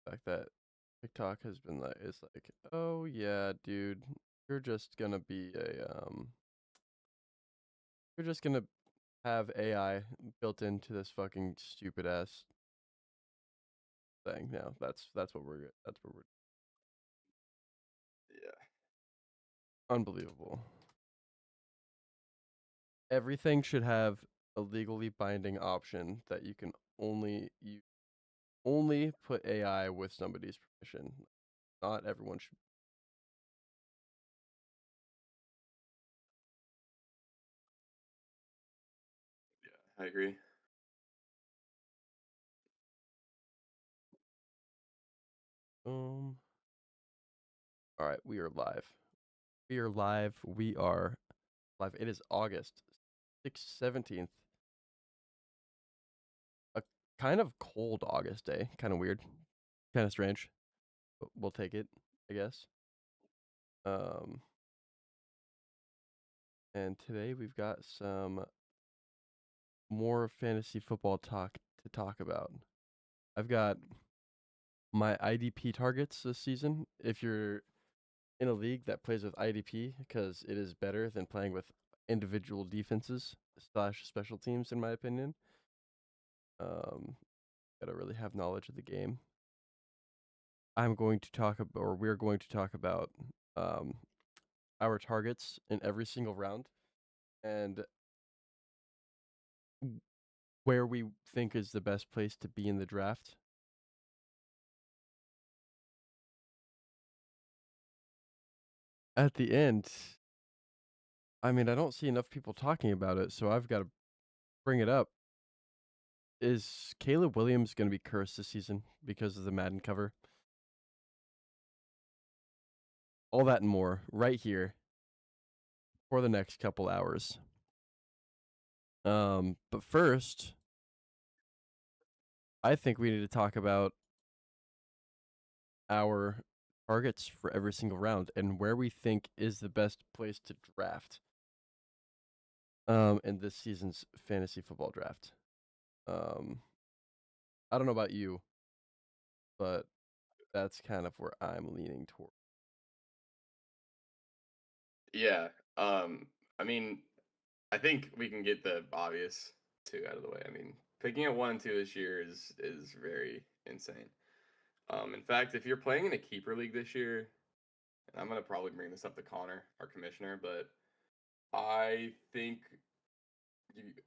fact that TikTok has been like, it's like, oh yeah, dude, you're just gonna be you're just gonna have AI built into this fucking stupid ass thing. No, that's what we're Yeah. unbelievable. Everything should have a legally binding option that you only put AI with somebody's permission. Not everyone should. Yeah, I agree. Um. All right, we are live. We are live. We are live. It is August 17th. A kind of cold August day. Kind of weird. Kind of strange. But we'll take it, I guess. Um. And today we've got some more fantasy football talk to talk about. I've got my IDP targets this season. If you're in a league that plays with IDP, because it is better than playing with individual defenses slash special teams, in my opinion. Gotta really have knowledge of the game. I'm going to talk about, or we're going to talk about, um, our targets in every single round and where we think is the best place to be in the draft. At the end, I mean, I don't see enough people talking about it, so I've got to bring it up. Is Caleb Williams going to be cursed this season because of the Madden cover? All that and more right here for the next couple hours. But first, I think we need to talk about our targets for every single round and where we think is the best place to draft in this season's fantasy football draft. Um I don't know about you, but that's kind of where I'm leaning toward. Yeah. Um, I mean, I think we can get the obvious two out of the way. I mean, picking at 1 and 2 this year is very insane. In fact, if you're playing in a keeper league this year, and I'm gonna probably bring this up to Connor, our commissioner, but I think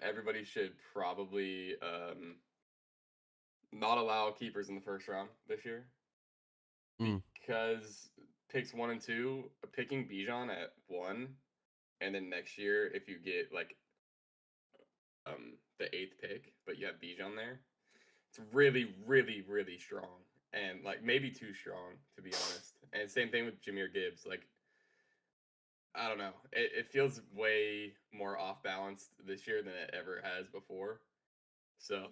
everybody should probably not allow keepers in the first round this year Mm, because picks 1 and 2, picking Bijan at 1, and then next year if you get like the eighth pick, but you have Bijan there, it's really, really, really strong. And like maybe too strong, to be honest. And same thing with Jameer Gibbs. Like, I don't know. It feels way more off balanced this year than it ever has before. So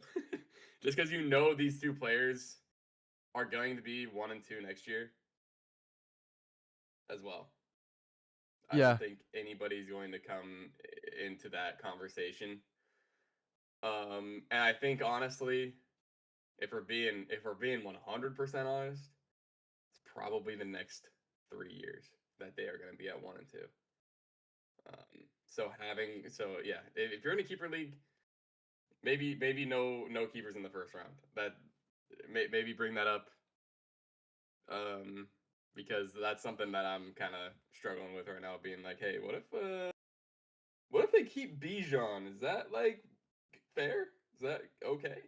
just because you know these two players are going to be 1 and 2 next year as well. I don't yeah, think anybody's going to come into that conversation. And I think honestly, if we're being 100% honest, it's probably the next 3 years that they are going to be at 1 and 2. So yeah, if you're in a keeper league, maybe no keepers in the first round. That maybe bring that up, um, because that's something that I'm kind of struggling with right now. Being like, hey, what if they keep Bijan? Is that like fair? Is that okay?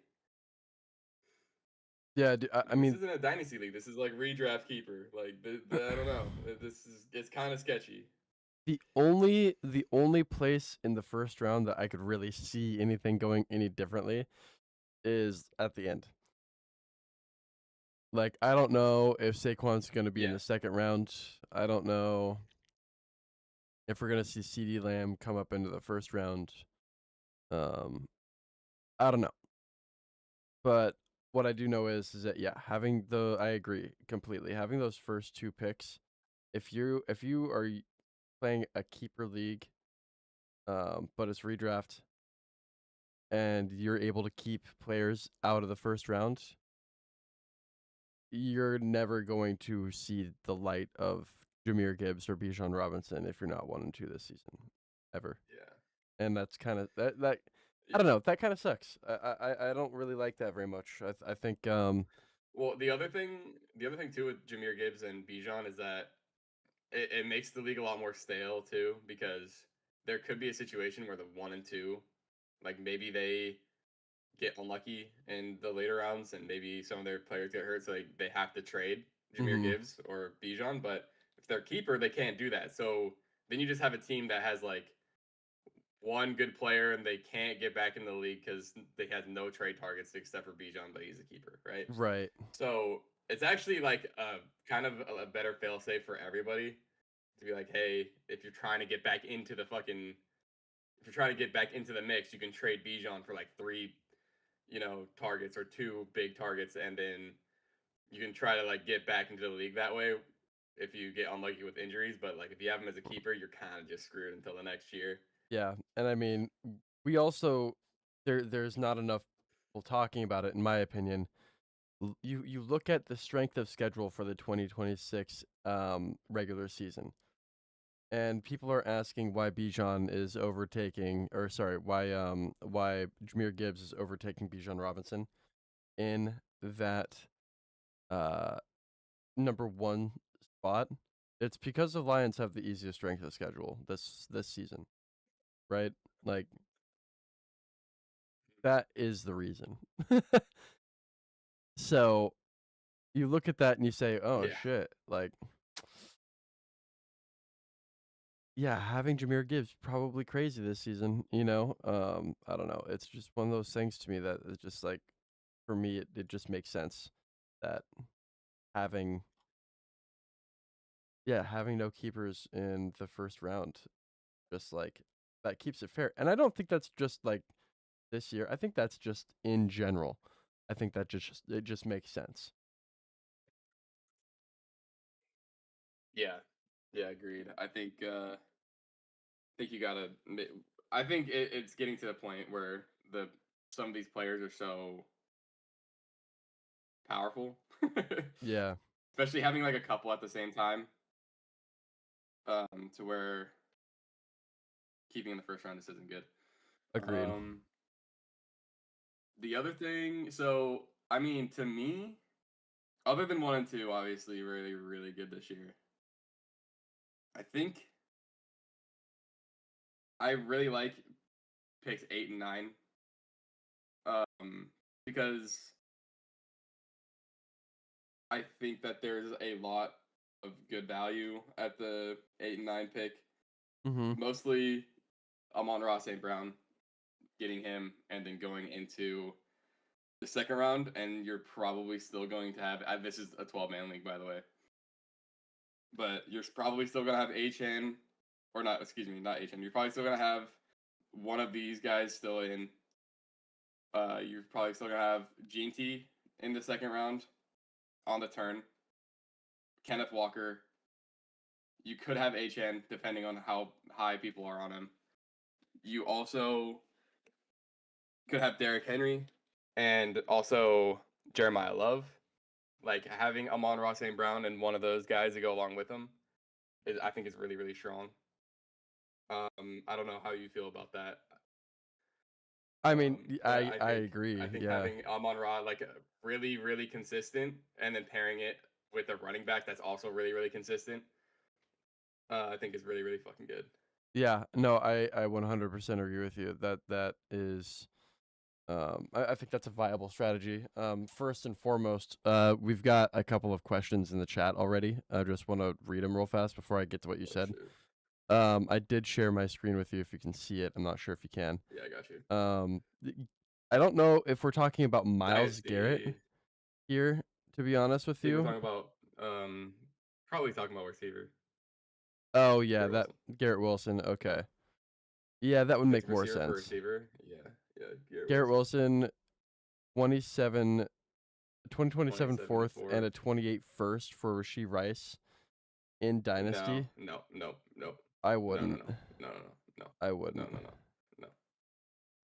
yeah. I This mean, isn't a dynasty league. This is like redraft keeper. Like I don't know. This is it's kind of sketchy. the only place in the first round that I could really see anything going any differently is at the end. Like, I don't know if Saquon's going to be in Yeah, the second round. I don't know if we're going to see CD Lamb come up into the first round. Um, I don't know. But what I do know is that yeah, I agree completely. Having those first two picks, if you are playing a keeper league, but it's redraft and you're able to keep players out of the first round, you're never going to see the light of Jameer Gibbs or Bijan Robinson if you're not 1-2 this season, ever. Yeah. And that's kind of that. I don't Yeah. know. That kind of sucks. I don't really like that very much. I think Well, the other thing too with Jameer Gibbs and Bijan is that it makes the league a lot more stale too, because there could be a situation where the 1 and 2, like maybe they get unlucky in the later rounds and maybe some of their players get hurt, so they have to trade Jameer mhm, Gibbs or Bijan. But if they're keeper, they can't do that. So then you just have a team that has like one good player and they can't get back in the league because they had no trade targets except for Bijan, but he's a keeper, right? right. So it's actually like a kind of a better fail safe for everybody to be like, hey, if you're trying to get back into the fucking, if you're trying to get back into the mix, you can trade Bijan for like three, targets or two big targets, and then you can try to like get back into the league that way if you get unlucky with injuries. But like if you have him as a keeper, you're kind of just screwed until the next year. Yeah, and I mean, we also there's not enough people talking about it, in my opinion. You look at the strength of schedule for the 2026 regular season, and people are asking why Bijan is overtaking, or sorry, why Jameer Gibbs is overtaking Bijan Robinson in that uh number one spot. It's because the Lions have the easiest strength of schedule this season, right? Like that is the reason. So you look at that and you say, "Oh Yeah, shit!" Like, yeah, having Jameer Gibbs probably crazy this season. I don't know. It's just one of those things to me that is just like, for me, it just makes sense that having having no keepers in the first round, just like that keeps it fair. And I don't think that's just like this year. I think that's just in general. I think that just it just makes sense. yeah, yeah. Agreed. I think you gotta. I think it's getting to the point where the some of these players are so powerful, Yeah, especially having like a couple at the same time, to where keeping in the first round just isn't good. agreed. Um, the other thing, so I mean, to me, other than 1 and 2, obviously, really, really good this year. I think I really like picks 8 and 9, um, because I think that there's a lot of good value at the 8 and 9 pick. Mhm. Mostly, Amon-Ra St. Brown, getting him and then going into the second round, and you're probably still going to have. This is a 12-man league, by the way, but you're probably still going to have HN, or not. Excuse me, not HN. You're probably still going to have one of these guys still in. You're probably still going to have Gene T in the second round on the turn. Kenneth Walker. You could have HN depending on how high people are on him. You also could have Derrick Henry and also Jeremiah Love. Like having Amon-Ra St. Brown and one of those guys to go along with him I think is really, really strong. I don't know how you feel about that. I mean, But I I agree. think Yeah. having Amon-Ra like really, really consistent and then pairing it with a running back that's also really, really consistent, I think is really, really fucking good. Yeah, no, I 100% agree with you. That is I think that's a viable strategy. First and foremost, we've got a couple of questions in the chat already. I just want to read them real fast before I get to what you Oh said. shit. I did share my screen with you if you can see it. I'm not sure if you can. Yeah, I got you. Y- I don't know if we're talking about Miles Garrett Dynasty. here, to be honest I with think we're you. talking about probably talking about receiver. Oh yeah, Garrett that Wilson. Garrett Wilson. Yeah. Okay. Yeah, that would Fifth make more receiver for sense. receiver. Yeah. Yeah. Garrett Garrett Wilson. Wilson, 27 2027 27 and fourth and fourth. a 28 first for Rasheed Rice in No, Dynasty. no, no, no, I no, no, wouldn't. no, no, no, I no, wouldn't. no, no, no,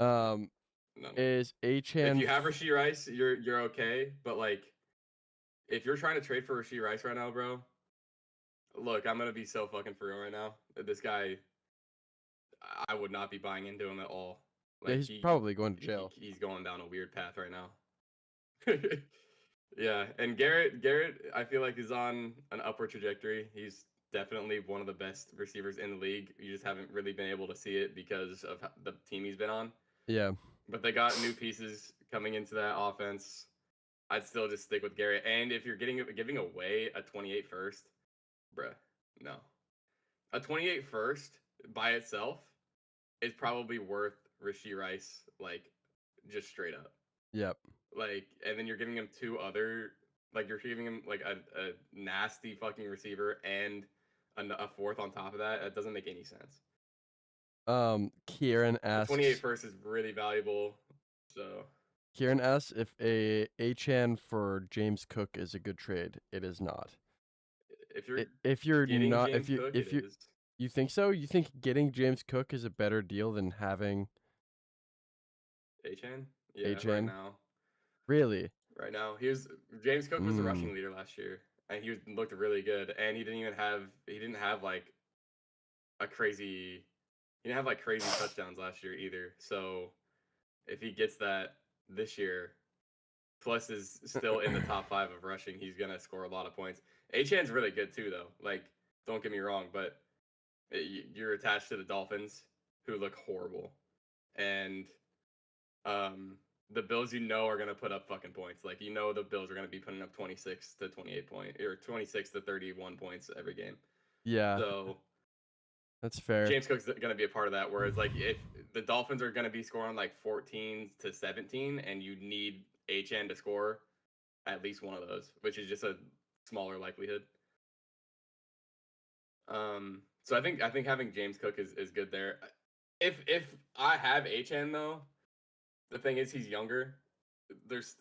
no, Um, no, no. is If Achan? you have Rasheed Rice, you're okay, but like if you're trying to trade for Rasheed Rice right now, bro, look, I'm gonna be so fucking for real right now. This guy, I would not be buying into him at all. Yeah, Like he's probably going to jail. he's going down a weird path right now. Yeah, and Garrett, I feel like is on an upward trajectory. He's definitely one of the best receivers in the league. You just haven't really been able to see it because of the team he's been on. Yeah. But they got new pieces coming into that offense. I'd still just stick with Garrett. And if you're giving away a 28 first, bruh, no. A 28 first by itself is probably worth Rasheed Rice, like just straight up. Yep. Like, and then you're giving him two other, like you're giving him like a nasty fucking receiver and a fourth on top of that. That doesn't make any sense. Kieran A 28 asks first is really valuable. So Kieran asks if a Achan for James Cook is a good trade. It is not. if you're If you're getting not, James Cook, it if is. you think so, you think getting James Cook is a better deal than having Achan? Yeah, right Achan? now. Really? Right now. James Cook was the Hmm. rushing leader last year. And looked really good. And he didn't have like a crazy he didn't have like crazy touchdowns last year either. So if he gets that this year, plus is still in the top 5 of rushing, he's gonna score a lot of points. Achan's really good too, though. Like, don't get me wrong, but you're attached to the Dolphins, who look horrible, and um, the Bills are gonna put up fucking points. Like, the Bills are gonna be putting up 26 to 28 or 26 to 31 points every game. Yeah, So that's fair. James Cook's going to be a part of that. Whereas, like, if the Dolphins are going to be scoring like 14 to 17, and you need HN to score at least one of those, which is just a smaller likelihood. So I think having James Cook is good there. If I have HN though, the thing is he's younger. There's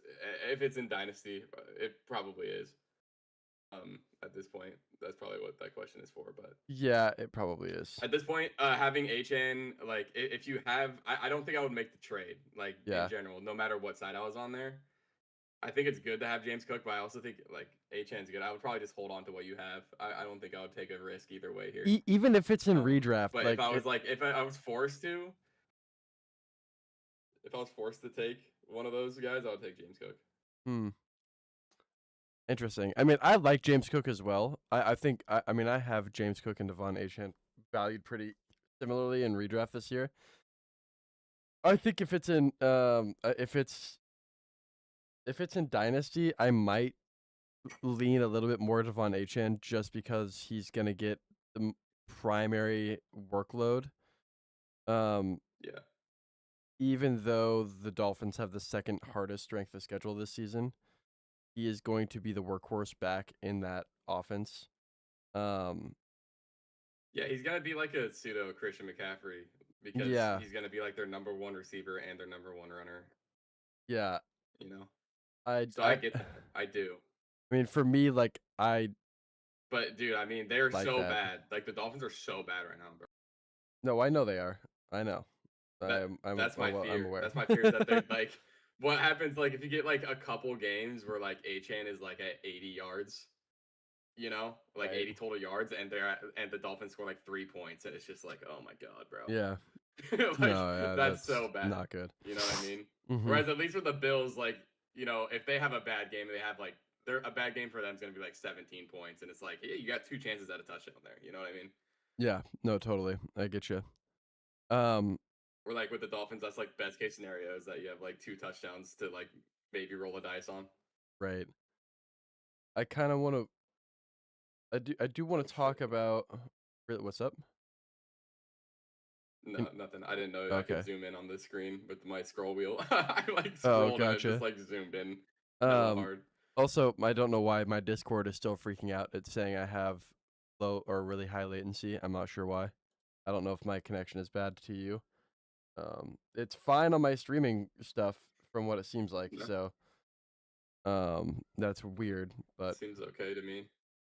if it's in Dynasty, it probably is. At this point, that's probably what that question is for. But Yeah, it probably is. at this point, having HN, like, if you have, I don't think I would make the trade, like, in Yeah. general, no matter what side I was on there. I think it's good to have James Cook, but I also think, like, HN's good. I would probably just hold on to what you have. I don't think I would take a risk either way here. Even if it's in Um, redraft, but if like I was it. like, if I was forced to take one of those guys, I would take James Cook. Hmm. Interesting. I mean, I like James Cook as well. I think I mean I have James Cook and Devon Achane valued pretty similarly in redraft this year. I think if it's in Dynasty, I might lean a little bit more Devon Achane just because he's gonna get the primary workload. Um, Yeah, even though the Dolphins have the second hardest strength of schedule this season, he is going to be the workhorse back in that offense. Um, yeah, he's gonna be like a pseudo Christian McCaffrey because yeah, he's gonna be like their number one receiver and their number one runner. yeah. You know, I so I I get that. I do. I mean, for me, like I But dude, I mean, they're like so that. bad. Like the Dolphins are so bad right now, bro. No, I know they are. I know. That that's my I'm fear. aware. That's my fear is that they're like what happens like if you get like a couple games where like Achan is like at 80 yards, like Right. 80 total yards and the Dolphins score like 3 points and it's just like, "Oh my god, bro." Yeah. Like No, yeah, that's so that's bad. not good. You know what I mean? Mhm. Whereas at least with the Bills like, if they have a bad game, they have like they're a bad game for them is going to be like 17 points and it's like, "Yeah, you got two chances at a touchdown there." You know what I mean? Yeah. No, totally. I get you. Um, Or like with the Dolphins, that's like best case scenario is that you have like two touchdowns to like maybe roll the dice on. right. I kind of want to. I do want Oh to shit! talk about. Really, what's up? No, Can, nothing. I didn't know I could okay. zoom in on the screen with my scroll wheel. I like Oh, scrolled and it just gotcha. like zoomed in hella Um. hard. Also, I don't know why my Discord is still freaking out. It's saying I have low or really high latency. I'm not sure why. I don't know if my connection is bad to you. It's fine on my streaming stuff from what it seems like. No, So, that's weird, but seems okay to me.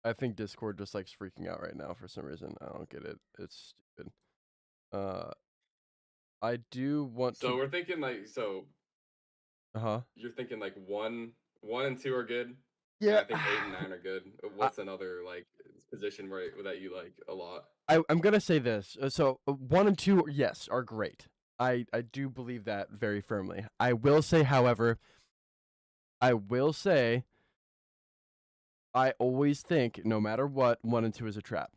I think Discord just likes freaking out right now for some reason. I don't get it. It's stupid. Uh, I do want So to. we're thinking like so Uh huh. you're thinking like one and two are good. And Yeah, I think 8 and 9 are good. I, What's another like position where that you like a lot? I'm gonna say this. So 1 and 2, yes, are great. I do believe that very firmly. I will say, however, I will say I always think no matter what, 1 and 2 is a trap.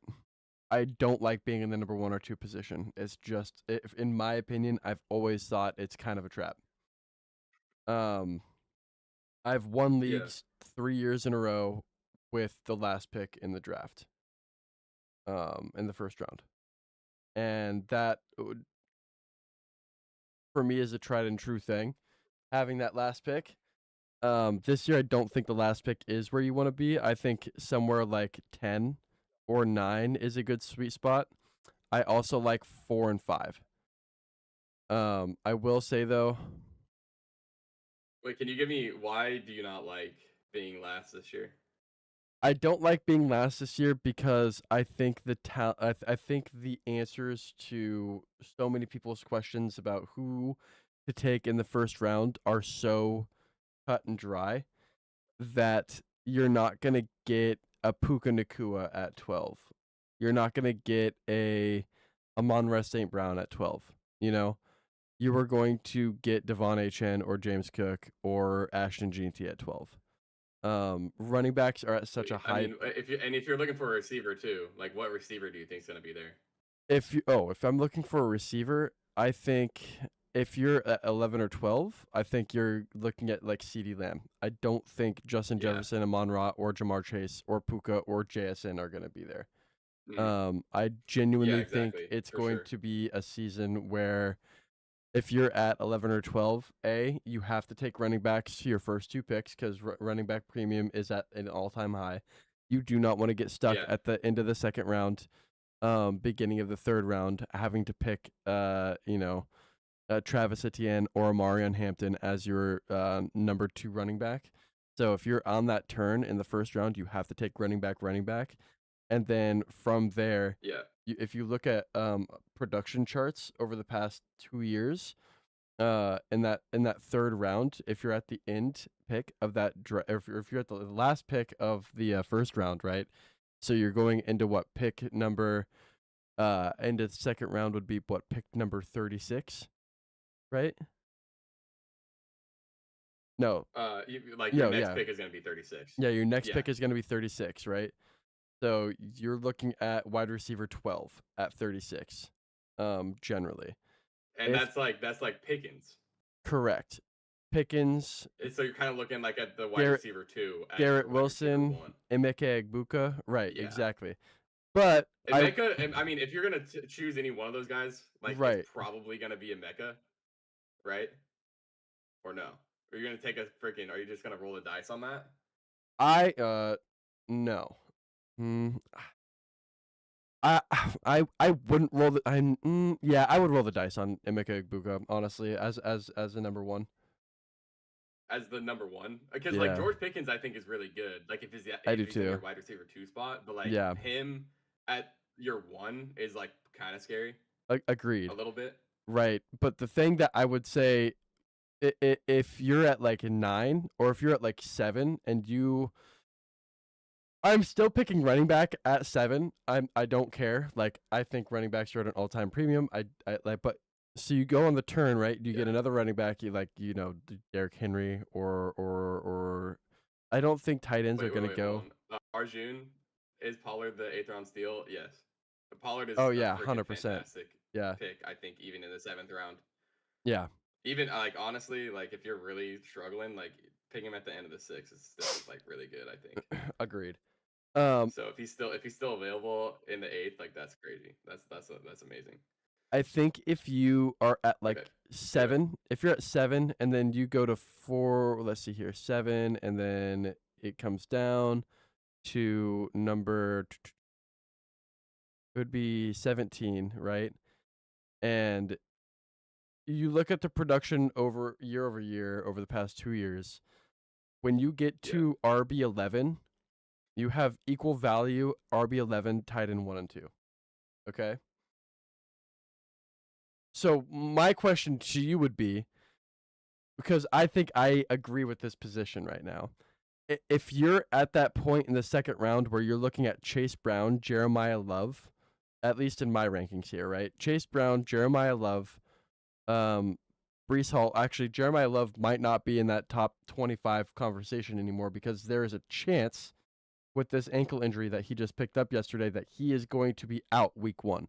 I don't like being in the number 1 or 2 position. It's just, if, in my opinion, I've always thought it's kind of a trap. Um, I've won Yeah. leagues 3 years in a row with the last pick in the draft, in the first round, and that for me is a tried and true thing. Having that last pick. This year I don't think the last pick is where you want to be. I think somewhere like 10 or 9 is a good sweet spot. I also like 4 and 5. I will say though, Wait, can you give me why do you not like being last this year? I don't like being last this year because I think I think the answers to so many people's questions about who to take in the first round are so cut and dry that you're not gonna get a Puka Nakua at 12. You're not gonna get a Monra St. Brown at 12. You know, you were going to get Devon Achane or James Cook or Ashton Jeanty at 12. Running backs are at such a I high. mean, if you're looking for a receiver too, like what receiver do you think's gonna be there? If I'm looking for a receiver, I think if you're at 11 or 12, I think you're looking at like CeeDee Lamb. I don't think Justin Yeah. Jefferson, Amon Ra, or Jamar Chase or Puka or JSN are going to be there. Mm. I Yeah, genuinely think exactly. it's For going sure. to be a season where if you're at 11 or 12, you have to take running backs to your first 2 picks because running back premium is at an all-time high. You do not want to get stuck Yeah. at the end of the second round, beginning of the third round, having to pick, Travis Etienne or Marion Hampton as your number 2 running back. So if you're on that turn in the first round, you have to take running back, and then from there, Yeah. if you look at production charts over the past 2 years, in that third round, if you're at the end pick of that, if you're at the last pick of the first round, right? So you're going into what pick number? Into the second round would be what pick number 36, right? No, Like your yo, next yeah, pick is gonna be 36. yeah. Your next Yeah. pick is going to be 36, right? So you're looking at wide receiver 12 at 36, generally. And If that's like Pickens. correct, Pickens, So you're kind of looking like at the wide Garrett receiver 2 as Garrett your wide receiver Wilson, 1. Emeka Egbuka, right? Yeah. Exactly. But I mean, if you're gonna choose any one of those guys, like it's right, probably gonna be a Mecca, right? Or no? Are you gonna take a freaking? Are you just gonna roll the dice on that? I no. Mm, I I wouldn't roll the yeah, I would roll the dice on Emeka Egbuka, honestly, as a number 1. As the number one, because like Yeah, George Pickens, I think is really good. Like I if do he's in your too. wide receiver 2 spot, but like Yeah, him at your 1 is like kind of scary a agreed. little bit. Right. But the thing that I would say, if you're at like 9 or if you're at like 7 and I'm still picking running back at 7. I don't care. Like I think running backs are at an all-time premium. I like, but so you go on the turn, right? You Yeah. get another running back, you like, Derrick Henry or I don't think tight ends are Wait, going wait, to wait, hold go. on. Arjun, is Pollard the eighth round steal? Yes. Pollard Oh is a yeah, freaking 100%. fantastic Yeah. pick. I think even in the seventh round. Yeah. Even like honestly, like if you're really struggling, like picking him at the end of the six is still like really good. I think. Agreed. Um So if he's still available in the eighth, like that's crazy. That's amazing. I think if you are at Okay. like Anyway, 7, if you're at 7 and then you go to 4, let's see here, 7, and then it comes down to number, it would be 17, right? And you look at the production over year over the past 2 years. When you get yeah, to RB11, you have equal value RB11 tied in 1 and 2. Okay. So my question to you would be, because I think I agree with this position right now. if you're at that point in the second round where you're looking at Chase Brown, Jeremiah Love, at least in my rankings here, right? Chase Brown, Jeremiah Love, um, Brees Hall. Actually, Jeremiah Love might not be in that top 25 conversation anymore because there is a chance with this ankle injury that he just picked up yesterday that he is going to be out week 1.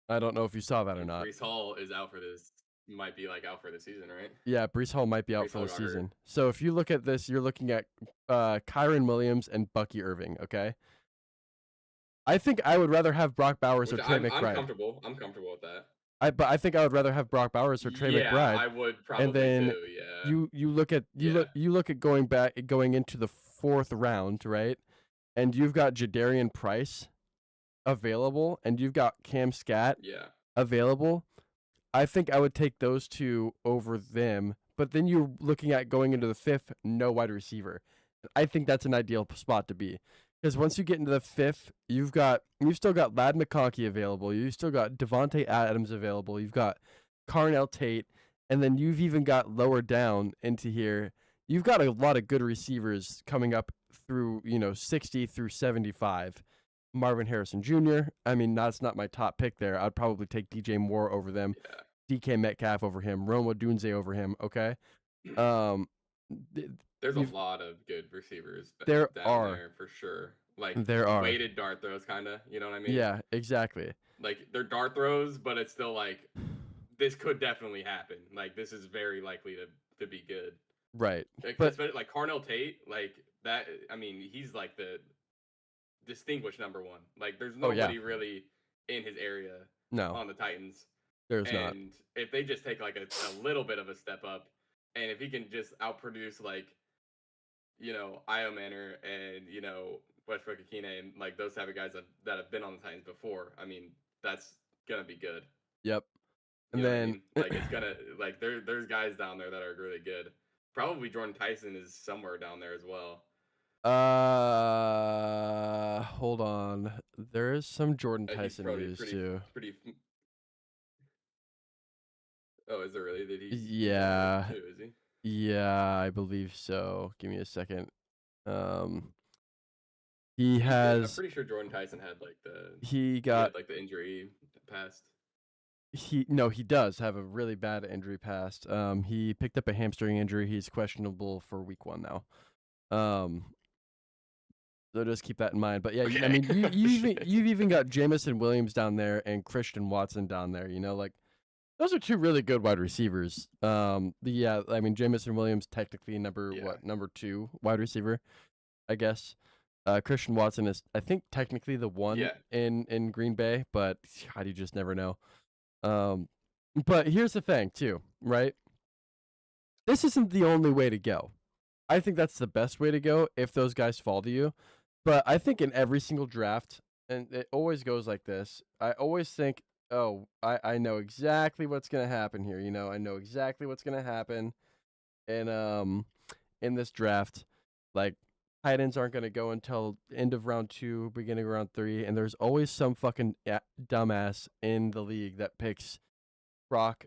I don't know if you saw that or And not. Brees Hall is out for this. Might be like out for the season, right? Yeah, Brees Hall might be out Brees for Hall the got hurt, season. So if you look at this, you're looking at Kyron Williams and Bucky Irving, okay? I think I would rather have Brock Bowers or which Trey I'm McBride. comfortable. I'm comfortable with that. But I think I would rather have Brock Bowers or Trey Yeah, McBride. I would And probably then too. Yeah, you look at yeah, you look at going into the 4th round, right? And you've got Jadarian Price available and you've got Cam Scat yeah. available. I think I would take those two over them. But then you're looking at going into the 5th, no wide receiver. I think that's an ideal spot to be. Because once you get into the 5th, you've still got Lad McConkey available. You've still got Devontae Adams available. You've got Carnell Tate, and then you've even got lower down into here. You've got a lot of good receivers coming up through 60 through 75. Marvin Harrison Jr. I mean, that's not my top pick there. I'd probably take DJ Moore over them, DK Metcalf over him, Rome Odunze over him. Okay, Yeah. um, There's a you've lot of good receivers there down are there for sure. Like there are weighted dart throws, kind of. You know what I mean? yeah, exactly. Like they're dart throws, but it's still like this could definitely happen. Like this is very likely to be good. Right, Like, but especially like Carnell Tate, like that. I mean, he's like the distinguished number one. Like there's oh yeah, nobody really in his area no, on the Titans. there's not. And if they just take like a little bit of a step up, and if he can just outproduce like Io Manor and Westbrook Akine and like those type of guys that have been on the Titans before, I mean that's gonna be good. Yep, You and know what I then mean? Like it's gonna like there's guys down there that are really good. Probably Jordan Tyson is somewhere down there as well. hold on. There is some Jordan He's Tyson probably news too. pretty. Oh, is there really? Did he's on there Yeah, too? Is he? yeah, I believe so. Give me a second. Um, he He did. I'm has pretty sure Jordan Tyson had like he he got had like the injury past. he does have a really bad injury past. He picked up a hamstring injury. He's questionable for week 1 now. Um, so just keep that in mind. But yeah, I Okay. mean, Shit. you've even got Jamison Williams down there and Christian Watson down there. Like those are two really good wide receivers. Yeah, I mean Jamison Williams technically Yeah. number 2 wide receiver, I guess. Christian Watson is I think technically the one Yeah. in Green Bay, but God, you just never know. Um, but here's the thing too, right? This isn't the only way to go. I think that's the best way to go if those guys fall to you. But I think in every single draft, and it always goes like this, I always think, oh, I know exactly what's gonna happen here. I know exactly what's gonna happen in this draft. Like tight ends aren't gonna go until end of round 2, beginning of round 3, and there's always some fucking dumbass in the league that picks Brock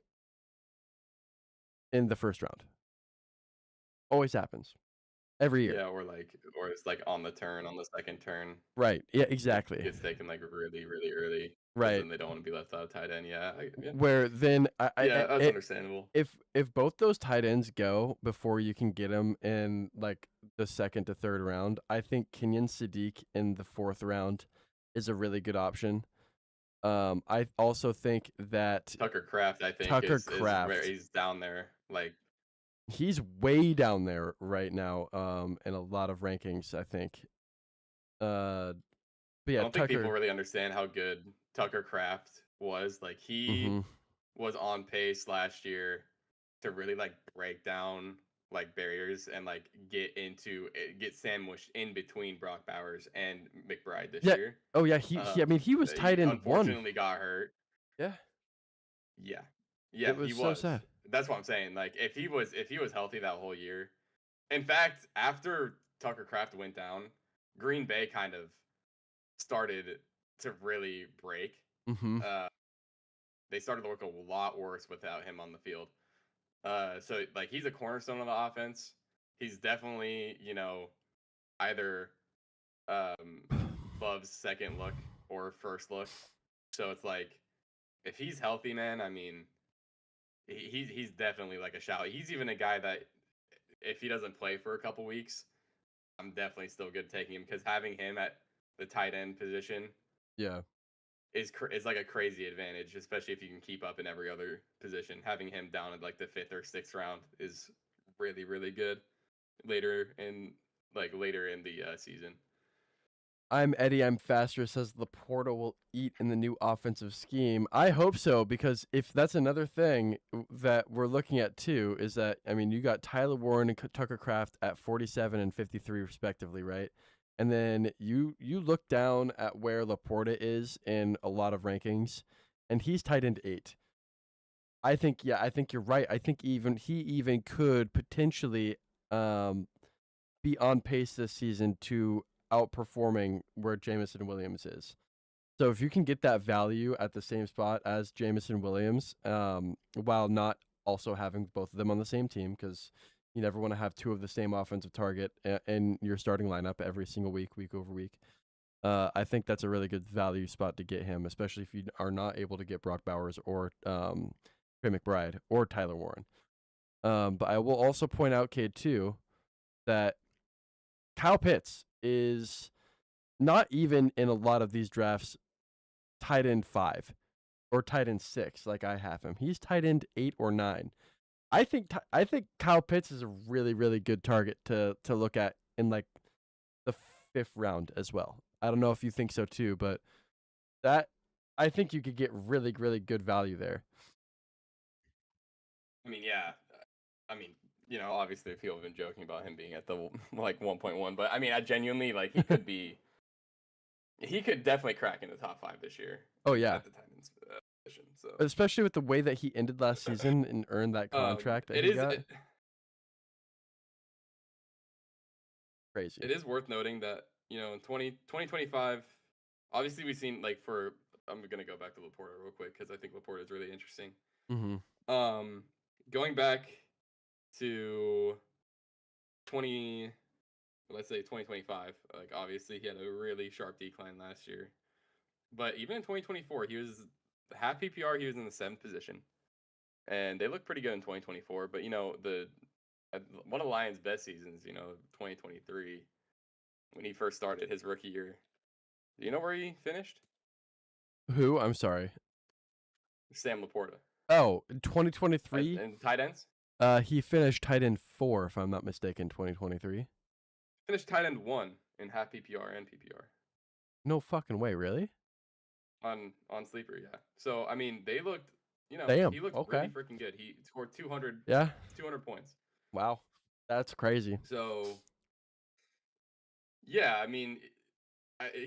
in the first round. Always happens. Every year. Yeah. Or it's like on the turn on the second turn. Right. Yeah, exactly. Gets taken like really really early because Right. then they don't want to be left out of tight end. Yeah. Yeah. Where then Yeah. That's understandable. if both those tight ends go before you can get them in like the second to third round, I think Kenyon Sadiq in the 4th round is a really good option. I also think that Tucker Craft, I think, Tucker is where Craft, he's down there. Like he's way down there right now. In a lot of rankings, I think. But I yeah, don't think people Tucker. really understand how good Tucker Craft was. Like he Mm-hmm. was on pace last year to really like break down like barriers and like get sandwiched in between Brock Bowers and McBride this Yeah. year. Oh yeah. I mean, he was He tight end 1. unfortunately got hurt. Yeah. Yeah, yeah, It he was so was. sad. That's what I'm saying. Like if he was healthy that whole year. In fact, after Tucker Craft went down, Green Bay kind of started to really break. Mm-hmm. Uh, they started to look a lot worse without him on the field. So like he's a cornerstone of the offense. He's definitely, either Love's second look or first look. So it's like if he's healthy, man, I mean, he's definitely like a shout. He's even a guy that if he doesn't play for a couple weeks, I'm definitely still good taking him because having him at the tight end position Yeah. is like a crazy advantage, especially if you can keep up in every other position. Having him down at like the fifth or sixth round is really really good later in later in the season. I'm Eddie. I'm faster. Says Laporta will eat in the new offensive scheme. I hope so because if that's another thing that we're looking at too, is that I mean you got Tyler Warren and Tucker Kraft at 47 and 53 respectively, right? And then you look down at where Laporta is in a lot of rankings, and he's tight end 8. I think you're right. I think he even could potentially um, be on pace this season to outperforming where Jamison Williams is. So if you can get that value at the same spot as Jamison Williams, while not also having both of them on the same team, because you never want to have two of the same offensive target in your starting lineup every single week, week over week. I think that's a really good value spot to get him, especially if you are not able to get Brock Bowers or Trey McBride or Tyler Warren. But I will also point out, Cade, too, that Kyle Pitts is not even in a lot of these drafts tight end 5 or tight end 6 like I have him. He's tight end 8 or 9. I think Kyle Pitts is a really really good target to look at in like the 5th round as well. I don't know if you think so too, but that I think you could get really really good value there. I mean, yeah. I mean, obviously people have been joking about him being at the like 1.1, but I mean, I genuinely like he could definitely crack in the top 5 this year Oh yeah. at the Titans position. So, Especially with the way that he ended last season and earned that contract that it he is got. it, Crazy. it is worth noting that, in 2025, obviously we've seen like for I'm going to go back to Laporta real quick cuz I think Laporta is really interesting. Mhm. Um going back to 20 let's say 2025, like obviously he had a really sharp decline last year. But even in 2024, he was half PPR, he was in the 7th position. And they looked pretty good in 2024, but the one of Lions' best seasons, 2023 when he first started his rookie year. Do you know where he finished? Who? I'm sorry. Sam Laporta. Oh, 2023. And tight ends? He finished tight end 4, if I'm not mistaken, 2023. Finished tight end 1 in half PPR and PPR. No fucking way, really? On sleeper, yeah. So I mean, they looked, Damn. he looked really Okay. freaking good. He scored 200, Yeah. 200 points. Wow. That's crazy. So yeah, I mean,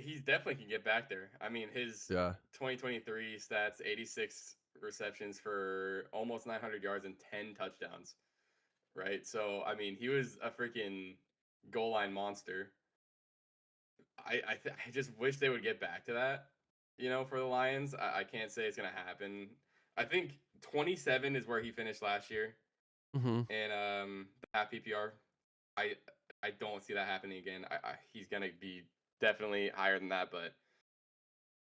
he's definitely can get back there. I mean, his Yeah. 2023 stats: 86 receptions for almost 900 yards and 10 touchdowns. Right. So I mean, he was a freaking goal line monster. I just wish they would get back to that. For the Lions, I can't say it's gonna happen. I think 27 is where he finished last year, Mhm. and half PPR. I I don't see that happening again. He's gonna be definitely higher than that, but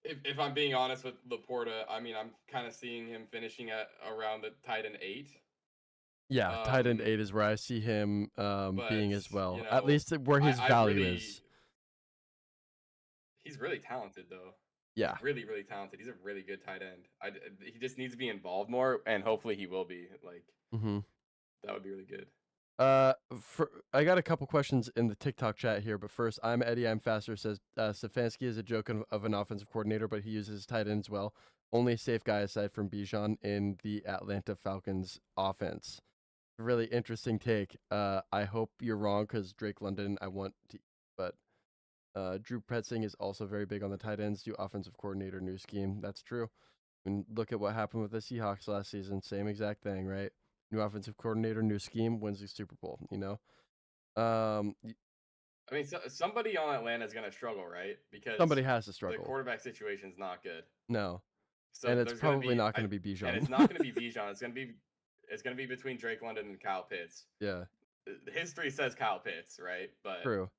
if I'm being honest with Laporta, I mean I'm kind of seeing him finishing at around the tight end 8. Yeah, tight end Um, 8 is where I see him but being as you well. At know, least where his I value really is. he's really talented though. He's Yeah. really really talented. He's a really good tight end. He just needs to be involved more, and hopefully he will be. Like Mhm. that would be really good. I got a couple questions in the TikTok chat here, but first, I'm Eddie. I'm faster. Says Stefanski is a joke of an offensive coordinator, but he uses his tight end as well. Only safe guy aside from Bijan in the Atlanta Falcons offense. Really interesting take. I hope you're wrong because Drake London, I want to, but Drew Petzing is also very big on the tight ends. New offensive coordinator, new scheme. That's true. And look at what happened with the Seahawks last season. Same exact thing, right? New offensive coordinator, new scheme, wins the Super Bowl. Um, I mean, somebody on Atlanta is gonna struggle, right? Because somebody has to the struggle. quarterback situation is not good. No, So and it's there's gonna probably be not going to be and Bijan. it's not gonna be Bijan. It's gonna be between Drake London and Kyle Pitts. Yeah. history says Kyle Pitts, right? But True.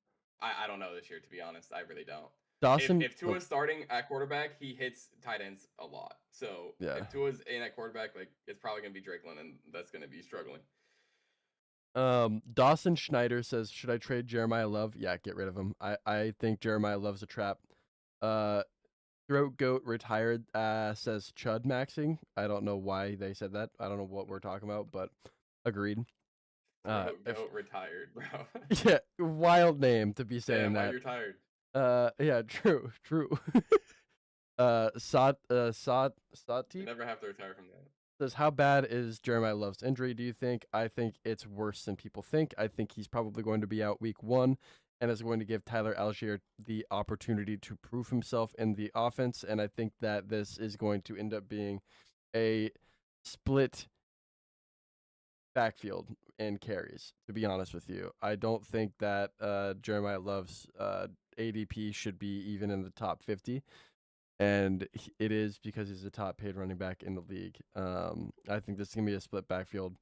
I don't know this year, to be honest. I really don't. If Dawson. if Oh, Tua's starting at quarterback, he hits tight ends a lot. So yeah. if Tua's in at quarterback, like it's probably gonna be Drake London that's gonna be struggling. Dawson Schneider says, "Should I trade Jeremiah Love?" Yeah, get rid of him. I think Jeremiah Love's a trap. Uh, Throat Goat retired. Says Chud maxing. I don't know why they said that. I don't know what we're talking about, but agreed. Throat If goat retired, bro. yeah, wild name to be saying Damn, why that. you're tired? Yeah, true, true. You Sati never have to retire from that. says, "How bad is Jeremiah Love's injury? Do you think?" I think it's worse than people think. I think he's probably going to be out week 1, and is going to give Tyler Algier the opportunity to prove himself in the offense. And I think that this is going to end up being a split backfield and carries. To be honest with you, I don't think that Jeremiah Love's ADP should be even in the top 50. And it is because he's the top paid running back in the league. I think this is going to be a split backfield.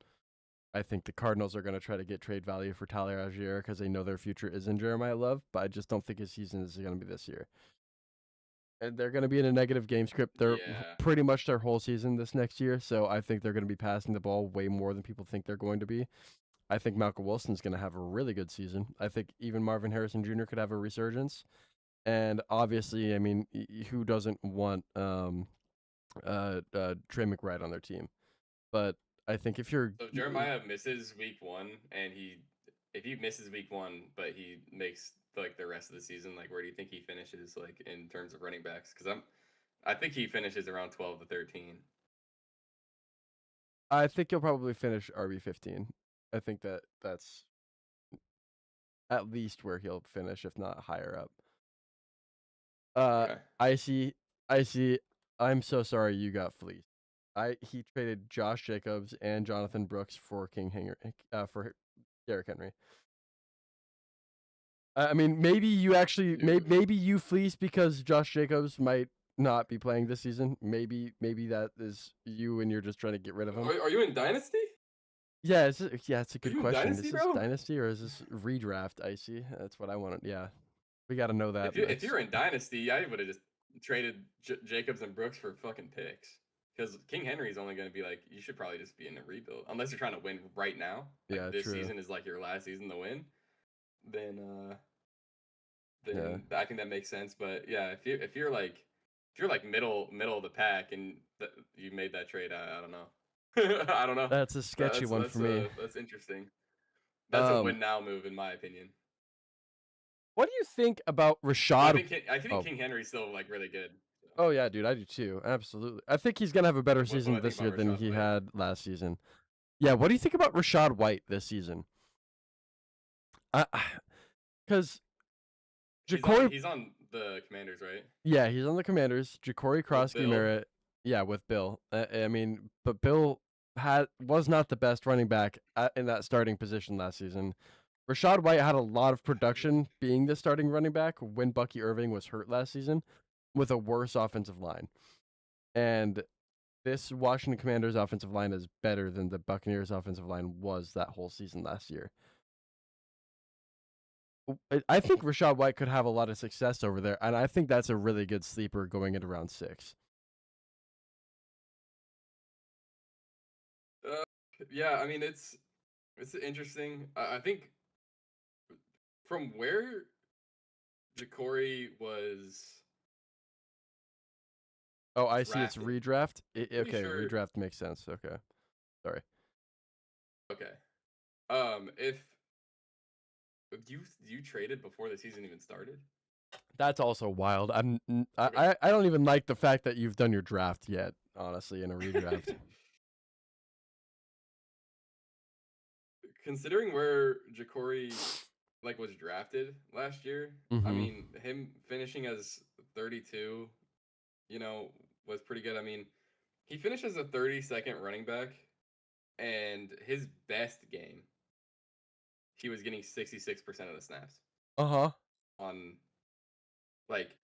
I think the Cardinals are going to try to get trade value for Tyler Algier because they know their future is in Jeremiah Love, but I just don't think his season is going to be this year. And they're going to be in a negative game script. They're Yeah. pretty much their whole season this next year, so I think they're going to be passing the ball way more than people think they're going to be. I think Malcolm Wilson's going to have a really good season. I think even Marvin Harrison Jr. could have a resurgence. And obviously, I mean, who doesn't want Trey McBride on their team? But I think if you're So if Jeremiah misses week 1 and if he misses week 1 but he makes like the rest of the season, like where do you think he finishes like in terms of running backs? Because I think he finishes around 12 to 13. I think he'll probably finish RB 15. I think that's at least where he'll finish, if not higher up. Okay. I see. I see. I'm so sorry you got fleeced. He traded Josh Jacobs and Jonathan Brooks for for Derrick Henry. I mean, maybe you actually Dude. maybe you fleeced because Josh Jacobs might not be playing this season. Maybe that is you and you're just trying to get rid of him. Are you in Dynasty? Yeah, it's a Are good you in question. Dynasty, This is bro? dynasty or is this redraft? Icy. That's what I wanted. Yeah, we got to know that If next. you're in Dynasty, I would have just traded Jacobs and Brooks for fucking picks. Because King Henry is only going to be like, you should probably just be in a rebuild. Unless you're trying to win right now. Like Yeah, this true. season is like your last season to win. Then Yeah, I think that makes sense. But yeah, if you're like middle of the pack and you made that trade, I don't know. I don't know. that's a sketchy one for me. That's interesting. That's a Um, win now move in my opinion. what do you think about But Rashad? I think Oh, King Henry's still like really good. So. oh yeah, dude, I do too. Absolutely. I think he's gonna have a better What do season I think this year about than Rashad he White? had last season. Yeah, what do you think about Rashad White this season? Because Ja'Cory, He's on the Commanders, right? yeah, he's on the Commanders. Ja'Cory With Krosky Bill. Merritt, yeah, with Bill. I mean, but Bill was not the best running back in that starting position last season. Rashad White had a lot of production being the starting running back when Bucky Irving was hurt last season, with a worse offensive line. And this Washington Commanders offensive line is better than the Buccaneers offensive line was that whole season last year. I think Rashad White could have a lot of success over there, and I think that's a really good sleeper going into round 6. Uh, yeah, I mean it's interesting. I think from where Ja'Cory was Oh, I see. It's drafted, redraft. I'm pretty Okay, sure. redraft makes sense. Okay, sorry. Okay. If you traded before the season even started. That's also wild. Okay. I don't even like the fact that you've done your draft yet. Honestly, in a redraft. Considering where Ja'Cory like was drafted last year, I Mm-hmm. mean him finishing as 32, was pretty good. I mean, he finished as a 32nd running back, and his best game, he was getting 66% of the snaps Uh huh. on like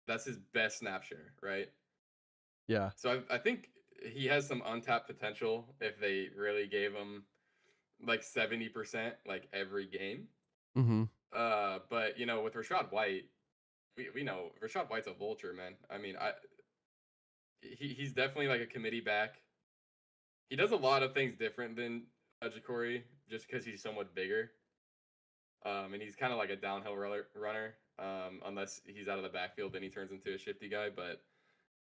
that's his best snap share, right? Yeah. So I think he has some untapped potential if they really gave him like 70% like every game. Mhm. But you know, with Rashad White, we know Rashad White's a vulture, man. I mean, he's definitely like a committee back. He does a lot of things different than Ja'Cory just because he's somewhat bigger. And he's kind of like a downhill runner. Unless he's out of the backfield, then he turns into a shifty guy. But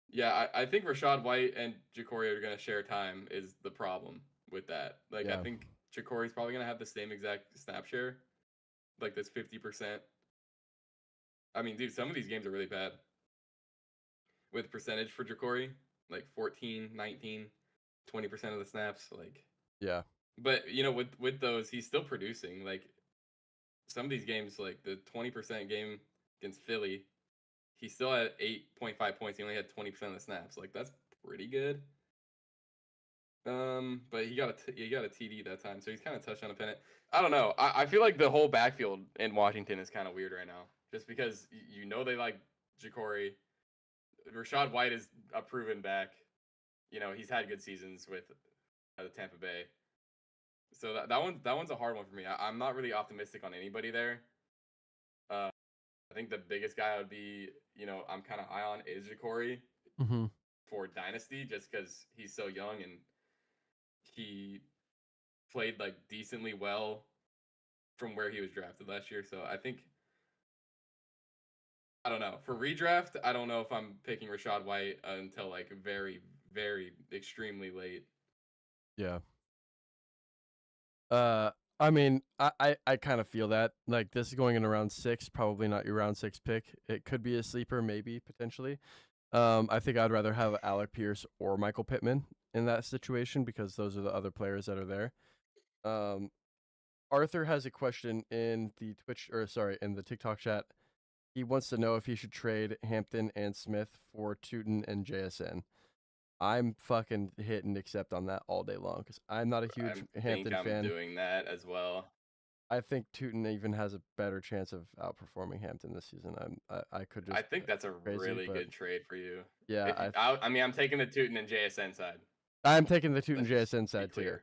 yeah, I think Rashad White and Ja'Cory are going to share time is the problem with that. Like, I Yeah. think Ja'Cory's probably going to have the same exact snap share, like this 50%. I mean, dude, some of these games are really bad with percentage for Ja'Cory, like 14, 19, 20% of the snaps. Like, Yeah. but you know, with those, he's still producing. Like some of these games, like the 20% game against Philly, he still had 8.5 points. He only had 20% of the snaps. Like that's pretty good. But he got a TD that time, so he's kind of touchdown dependent. I don't know. I feel like the whole backfield in Washington is kind of weird right now, just because you know they like Ja'Cory. Rashad White is a proven back. You know he's had good seasons with the Tampa Bay. So that one's a hard one for me. I'm not really optimistic on anybody there. Uh, I think the biggest guy I would be, you know, I'm kind of high on is Ja'Cory Mhm. for Dynasty, just because he's so young and he played like decently well from where he was drafted last year. So I think I don't know for redraft. I don't know if I'm picking Rashad White until like very, very extremely late. Yeah. Uh, I mean, I kind of feel that. Like this is going in around 6, probably not your round 6 pick. It could be a sleeper, maybe potentially. I think I'd rather have Alec Pierce or Michael Pittman in that situation because those are the other players that are there. Um, Arthur has a question in the Twitch, or sorry, in the TikTok chat. He wants to know if he should trade Hampton and Smith for Tootin and JSN. I'm fucking hit and accept on that all day long because I'm not a I huge think Hampton I'm fan. doing that as well. I think Tootin even has a better chance of outperforming Hampton this season. I could I just think that's a crazy, really but good trade for you. yeah, If you, I mean, I'm taking the Tootin and JSN side. I'm taking the Tootin Let's just JSN be side too. clear.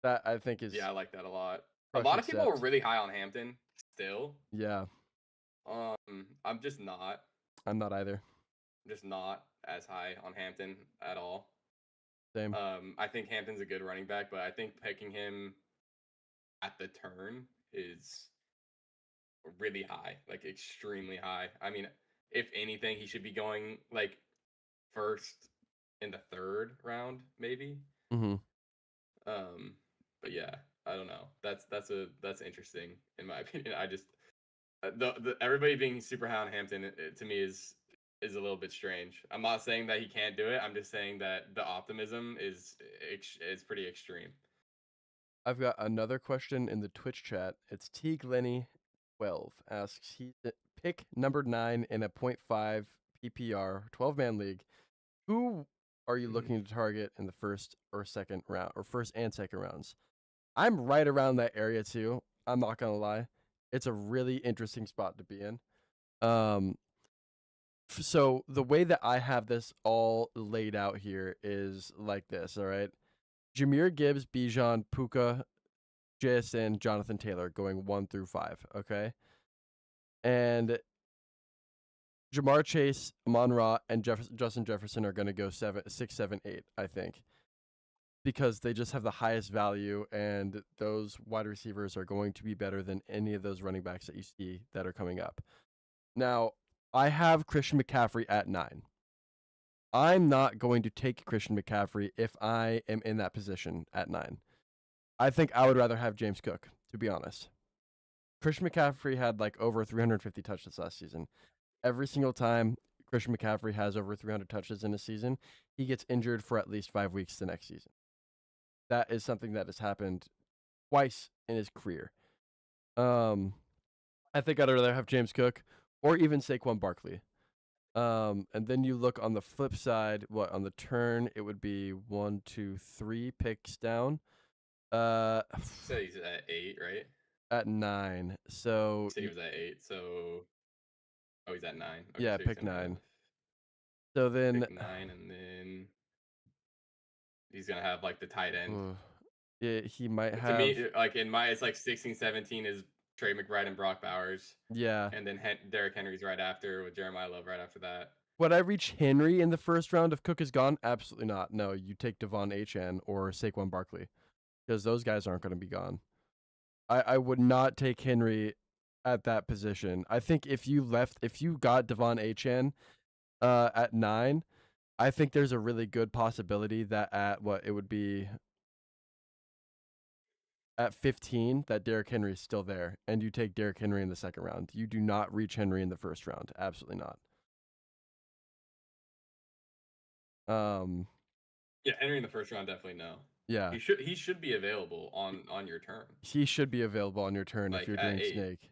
That I think Yeah, is I like that a lot. A crush lot of people are accept. really high on Hampton still. Yeah, I'm just not. I'm not either. Just not as high on Hampton at all. Same. I think Hampton's a good running back, but I think picking him at the turn is really high, like extremely high. I mean, if anything, he should be going like first in the third round, maybe. Mm-hmm. Um, but yeah, I don't know. That's interesting in my opinion. I just the everybody being super high on Hampton to me is a little bit strange. I'm not saying that he can't do it. I'm just saying that the optimism is pretty extreme. I've got another question in the Twitch chat. It's T Glenny 12 asks he pick number 9 in a point .5 PPR 12-man league. Who are you Mhm. looking to target in the first or second round or first and second rounds? I'm right around that area too. I'm not gonna lie. It's a really interesting spot to be in. Um, so the way that I have this all laid out here is like this. All right, Jameer Gibbs, Bijan, Puka, JSN, Jonathan Taylor, going 1 through 5. Okay, and Jamar Chase, Amon Ra, and Justin Jefferson are going to go 7, 6, 7, 8. I think because they just have the highest value, and those wide receivers are going to be better than any of those running backs that you see that are coming up. Now, I have Christian McCaffrey at 9. I'm not going to take Christian McCaffrey if I am in that position at 9. I think I would rather have James Cook, to be honest. Christian McCaffrey had like over 350 touches last season. Every single time Christian McCaffrey has over 300 touches in a season, he gets injured for at least 5 weeks the next season. That is something that has happened twice in his career. Um, I think I'd rather have James Cook or even Saquon Barkley. And then you look on the flip side, what on the turn it would be 1, 2, 3 picks down. You said he's at 8, right? At 9. You So said he was at 8, so oh, he's at 9. Okay, yeah, so he's pick gonna have 9. So then, pick 9, and then he's gonna have like the tight end. he might To me, have. like in my, it's like 16, 17 is Trey McBride and Brock Bowers, Yeah. and then Derrick Henry's right after with Jeremiah Love right after that. Would I reach Henry in the first round if Cook is gone? Absolutely not. No, you take Devon Achane or Saquon Barkley because those guys aren't going to be gone. I would not take Henry at that position. I think if you got Devon Achane at 9, I think there's a really good possibility that at what it would be at 15 that Derrick Henry is still there, and you take Derrick Henry in the second round. You do not reach Henry in the first round. Absolutely not. Um, Yeah, Henry in the first round, definitely no. yeah, He should be available on your turn, he should be available on your turn if like you're at doing 8. snake.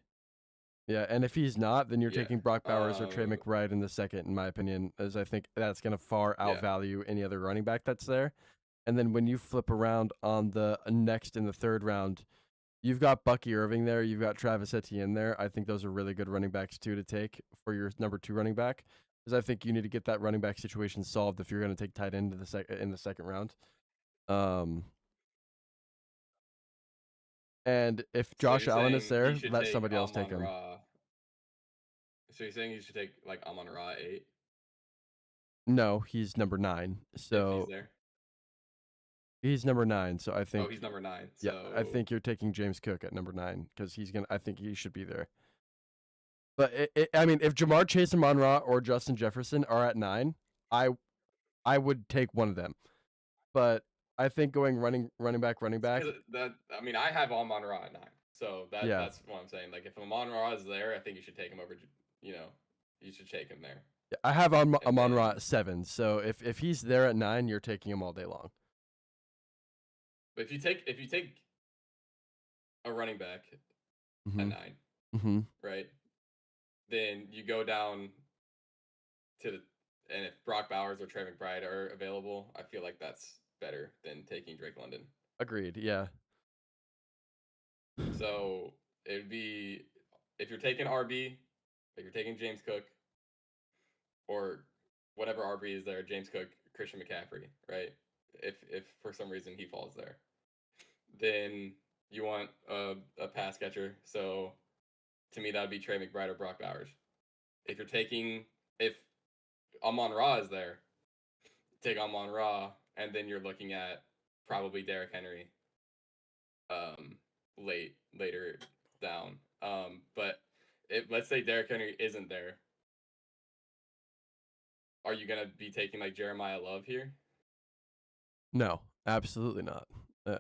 Yeah, and if he's not, then you're Yeah. taking Brock Bowers or Trey McBride in the second, in my opinion, as I think that's going to far Yeah. outvalue any other running back that's there. And then when you flip around on the next in the third round, you've got Bucky Irving there, you've got Travis Etienne there. I think those are really good running backs too to take for your number 2 running back, because I think you need to get that running back situation solved if you're going to take tight end in the second round. And if So Josh you're Allen is saying he there, should let take somebody else take Amon him. Ra. So you're saying you should take like Amon Ra 8 No, he's number 9. if he's So there. he's number 9. So I Oh, think, he's number 9. yeah, I So think you're taking James Cook at number 9 because I think he should be there. But I mean, if Jamar Chase and Monra or Justin Jefferson are at 9, I I would take one of them. But I think going running back, because that, I mean, I have Amon Ra at 9. So yeah, that's what I'm saying. Like if Amon Ra is there, I think you should take him over. You know, you should take him there. I have And Amon Ra then, at 7. So if he's there at 9, you're taking him all day long. but if you take a running back at Mhm. 9, Mhm. right? Then you go down to the, and if Brock Bowers or Trey McBride are available, I feel like that's better than taking Drake London. Agreed. Yeah. So it'd be, if you're taking RB, if you're taking James Cook or whatever RB is there, James Cook, Christian McCaffrey, right? If for some reason he falls there, then you want a pass catcher. So to me, that would be Trey McBride or Brock Bowers. If you're taking, if Amon Ra is there, take Amon Ra, and then you're looking at probably Derrick Henry later down. But let's say Derrick Henry isn't there, are you gonna be taking like Jeremiah Love here? No, absolutely not.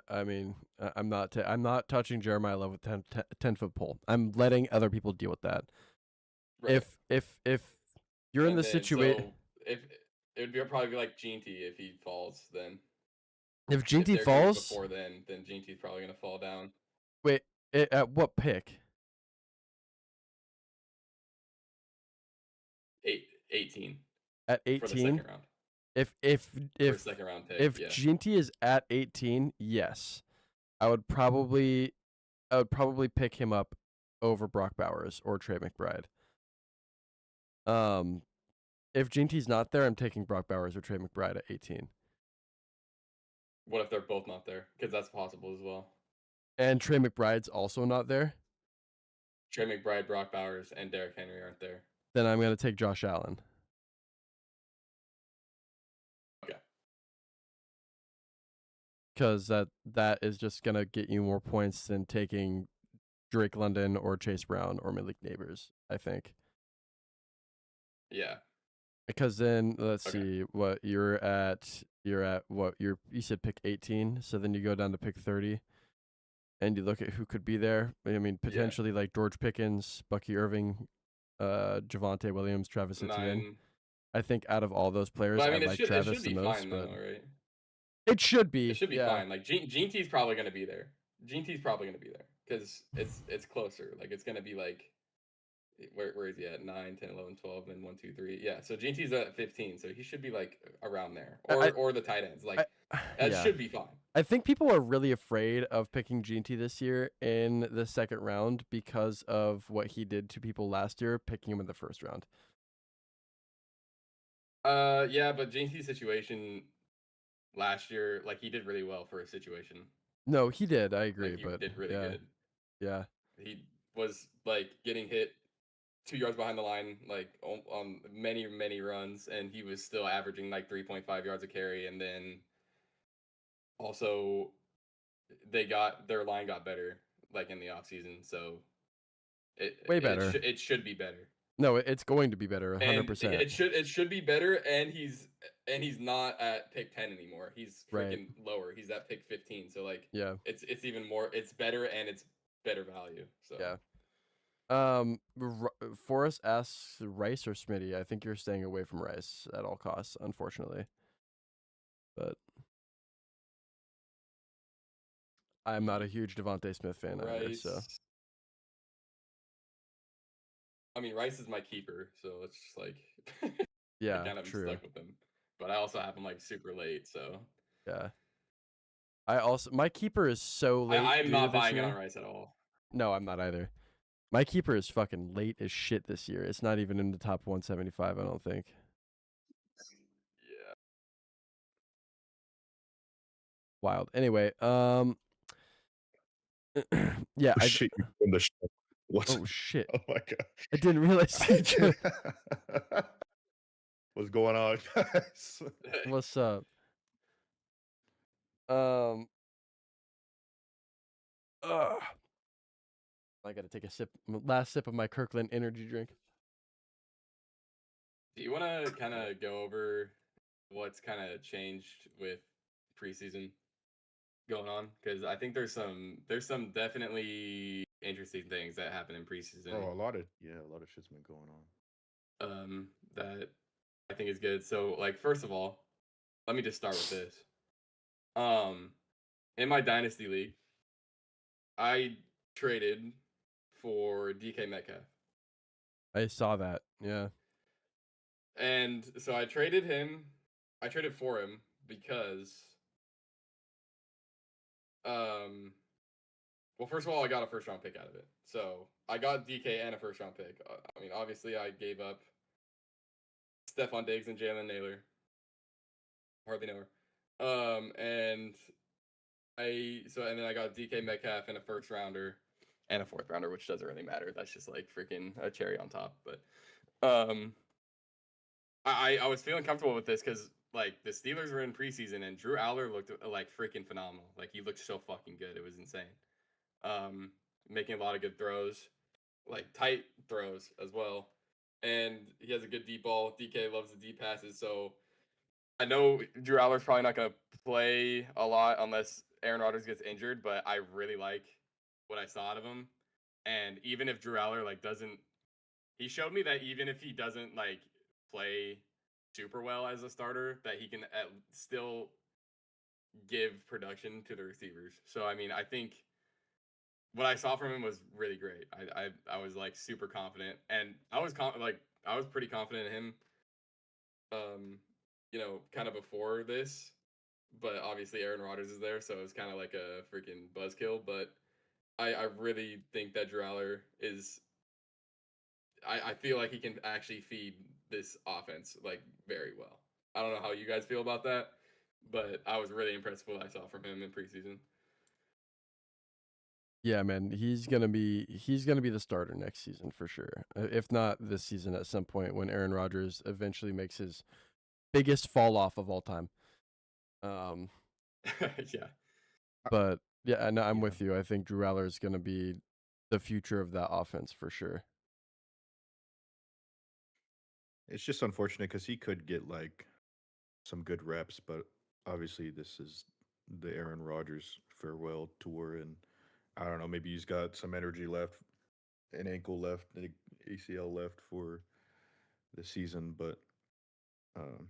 I mean, I'm not touching Jeremiah Love with 10-foot pole. I'm letting other people deal with that. Right. If you're in And the then situation, so if it would be probably be like Gene T if he falls, then if if Ginty Derrick Henry's falls, before then Gene T's probably gonna fall down. wait, at what pick? 18 At for the 18? second round. If if For a if second round pick, if yeah. Ginty is at 18, yes, I would probably pick him up over Brock Bowers or Trey McBride. Um, if Ginty's not there, I'm taking Brock Bowers or Trey McBride at 18. What if they're both not there? Because that's possible as well. And Trey McBride's also not there, Trey McBride, Brock Bowers, and Derrick Henry aren't there. then I'm going to take Josh Allen. Okay. Because that is just going to get you more points than taking Drake London or Chase Brown or Malik Neighbors, I think. Yeah. Because then let's Okay. see what you're at what you said pick 18, so then you go down to pick 30 and you look at who could be there. I mean, Yeah. potentially like George Pickens, Bucky Irving, Javonte Williams, Travis Etienne. 9. I think out of all those players, But I I mean, like it Travis should the be most, fine but though, right? it should It be. should be Yeah. fine. Like Gene T's probably gonna be there. Gene T's probably gonna be there because it's closer. Like it's gonna be like where is he at? 9, 10, 11, 12, and 1, 2, 3. Yeah. So Gene T's at 15, so he should be like around there, I, or the tight ends. I, Like that yeah. should be fine. I think people are really afraid of picking GT this year in the second round because of what he did to people last year, picking him in the first round. Yeah, but Gene T's situation last year, like he did really well for his situation. No, he did. I Like agree, he but did really yeah, good. yeah, He was like getting hit 2 yards behind the line, like on many runs, and he was still averaging like 3.5 yards a carry. And then also their line got better like in the off season, so it way it better. should it should be better. No, it's going to be better, And 100%. it should be better, and he's not at pick 10 anymore. He's Right. freaking lower. He's at pick 15. So like Yeah, it's even more, it's better, and it's better value. So yeah. Forrest asks Rice or Smitty. I think you're staying away from Rice at all costs, unfortunately. But I'm not a huge Devontae Smith fan either. So Rice, I mean Rice is my keeper, so it's just like I yeah, kind of am true. stuck with him. But I also have him like super late, so Yeah. I also my keeper is so I late am due to not this buying in on year. Rice at all. No, I'm not either. My keeper is fucking late as shit this year. It's not even in the top 175, I don't think. Yeah. Wild. Anyway, yeah, Oh shit, you in the show. What's oh shit. oh my god. I didn't realize you joined. What's going on, guys? What's up? Um ugh. I gotta take a last sip of my Kirkland energy drink. Do you want to kind of go over what's kind of changed with preseason going on? Because I think there's some definitely interesting things that happen in preseason Oh, a lot of shit's been going on. that I think is good. So like first of all, let me just start with this. Um, in my dynasty league, I traded for DK Metcalf, I saw that. Yeah. and so I traded him. I traded for him because um well, first of all, I got a first round pick out of it. So I got DK and a first round pick. I mean, obviously, I gave up Stephon Diggs and Jalen Naylor. Hardly know her. And and then I got DK Metcalf and a first rounder and a fourth rounder, which doesn't really matter. That's just like freaking a cherry on top. But um, I was feeling comfortable with this because like the Steelers were in preseason and Drew Aller looked like freaking phenomenal. Like he looked so fucking good. It was insane. Um, Making a lot of good throws, like tight throws as well. And he has a good deep ball. DK loves the deep passes. So I know Drew Aller's probably not going to play a lot unless Aaron Rodgers gets injured, but I really like what I saw out of him. And even if Drew Aller like doesn't, he showed me that even if he doesn't like play super well as a starter, that he can still give production to the receivers. So I mean, I think what I saw from him was really great. I was like super confident, and I was pretty confident in him. Um, kind of before this, but obviously Aaron Rodgers is there, so it's kind of like a freaking buzzkill. But I really think that Drew Aller is. I feel like he can actually feed this offense like very well. I don't know how you guys feel about that, but I was really impressed with what I saw from him in preseason. Yeah, man, he's gonna be the starter next season for sure. If not this season, at some point when Aaron Rodgers eventually makes his biggest fall off of all time. Um, Yeah. but yeah, no, I'm Yeah. with you. I think Drew Aller is gonna be the future of that offense for sure. It's just unfortunate because he could get like some good reps, but obviously this is the Aaron Rodgers farewell tour, and I don't know, maybe he's got some energy left, an ankle left, an ACL left for the season, but um,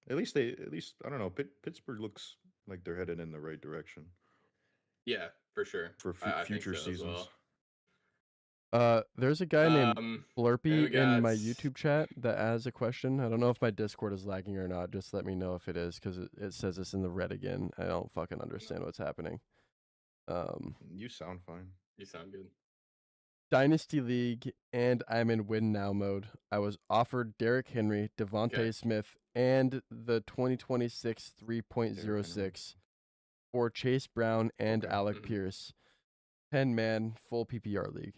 at least I don't know. Pittsburgh looks like they're headed in the right direction Yeah, for sure. for I think future so as seasons. well. There's a guy named And we Blurpy in got my YouTube chat that has a question. I don't know if my Discord is lagging or not. Just let me know if it is, because it says it's in the red again. I don't fucking understand what's happening. You sound fine. you sound good. Dynasty League, and I'm in win now mode. I was offered Derrick Henry, Okay. Devontae Smith, and the 2026 Derrick Henry. 3.06 for Chase Brown and Okay. Alec Pierce. 10-man full PPR league.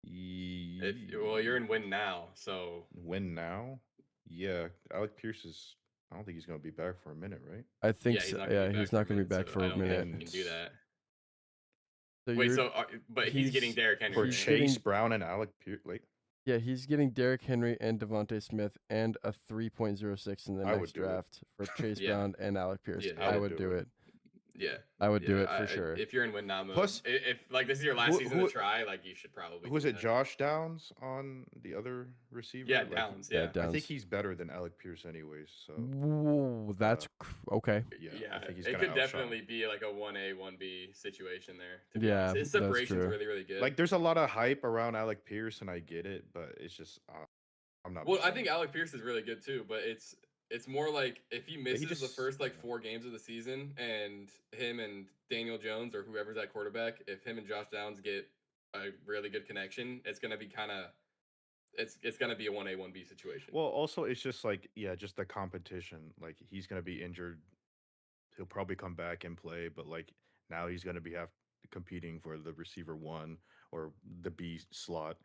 Well, you're in win now, so Win now? Yeah, Alec Pierce is. I don't think he's going to be back for a minute, right? I think yeah, he's so. not gonna Yeah, be back he's for a not going to be minute, back so for I a don't minute. think he can do that. So Wait, you're, but he's getting Derrick Henry, For right? Chase Brown and Alec Pierce. Like, yeah, he's getting Derrick Henry and Devontae Smith and a 3.06 in the I would next do it. draft for Chase Yeah. Brown and Alec Pierce. Yeah, I yeah. would do it. Yeah, I would do yeah, it for sure. If you're in win now mode, Plus- if like this is your last Who- season who- to try, like you should probably. who is do it? that. Josh Downs on the other receiver? Yeah, Like, Downs. Yeah, Yeah, Downs. I think he's better than Alec Pierce, anyways. So Whoa, that's okay. yeah, I think he's it gonna could outshine him. definitely be like a 1A, 1B situation there. To be Yeah, honest. His that's separation's true. really, really good. Like, there's a lot of hype around Alec Pierce, and I get it, but it's just I'm not. well, I buying think it. Alec Pierce is really good too, but it's more like if he misses the just- first like yeah. 4 games of the season, and him and Daniel Jones or whoever's at quarterback, if him and Josh Downs get a really good connection, it's gonna be it's gonna be a 1A, 1B situation. Well, also it's just like just the competition. Like, he's gonna be injured. He'll probably come back and play, but like now he's gonna be competing for the receiver 1 or the B slot,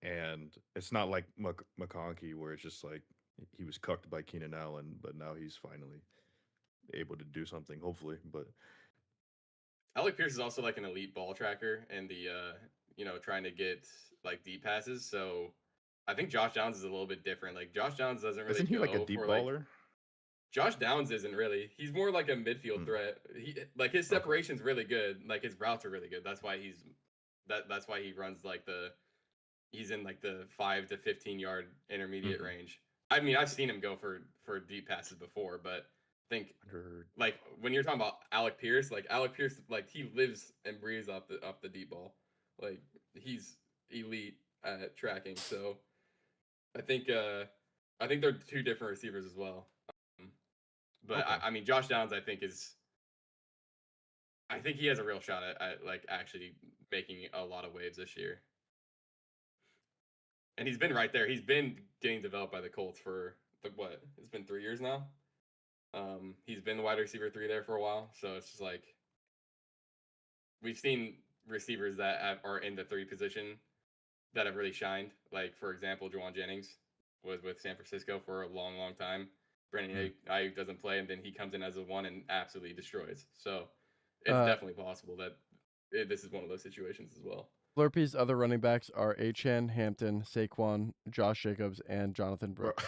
and it's not like McConkey where it's just like he was cucked by Keenan Allen, but now he's finally able to do something. Hopefully, but Alec Pierce is also like an elite ball tracker and the trying to get like deep passes. So I think Josh Downs is a little bit different. Like Josh Downs doesn't really isn't he go like a deep for baller? Josh Downs isn't really. He's more like a midfield threat. He like his separation's really good. Like his routes are really good. That's why that's why he runs like he's in like the 5 to 15 yard intermediate range. I mean, I've seen him go for deep passes before, but I think like when you're talking about Alec Pierce, like he lives and breathes up the deep ball. Like he's elite at tracking. So I think they're 2 different receivers as well. But Okay. I mean, Josh Downs, I think he has a real shot at like actually making a lot of waves this year. And he's been right there. He's been getting developed by the Colts for it's been 3 years now. He's been the wide receiver 3 there for a while. So it's just like we've seen receivers that are in the 3 position that have really shined. Like, for example, Juwan Jennings was with San Francisco for a long, long time. Brandon Ayuk doesn't play, and then he comes in as a 1 and absolutely destroys. So it's definitely possible that this is one of those situations as well. Slurpee's other running backs are Achane, Hampton, Saquon, Josh Jacobs, and Jonathan Brooks.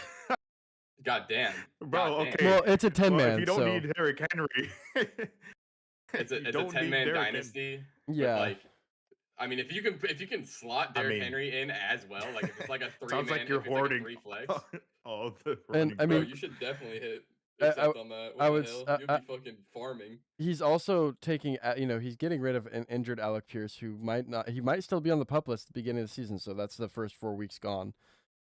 God damn. Bro, okay. Well, it's a 10-man. If you don't need Derrick Henry, it's a 10-man dynasty. Yeah. Like, I mean, if you can slot Derrick Henry in as well, like if it's like a 3-man, sounds like you're hoarding like a 3 flex. all the And I Bro, mean, you should definitely hit I accept on that. What would the s- hell? You'll be fucking farming. he's also taking, he's getting rid of an injured Alec Pierce who he might still be on the PUP list at the beginning of the season. So that's the first 4 weeks gone.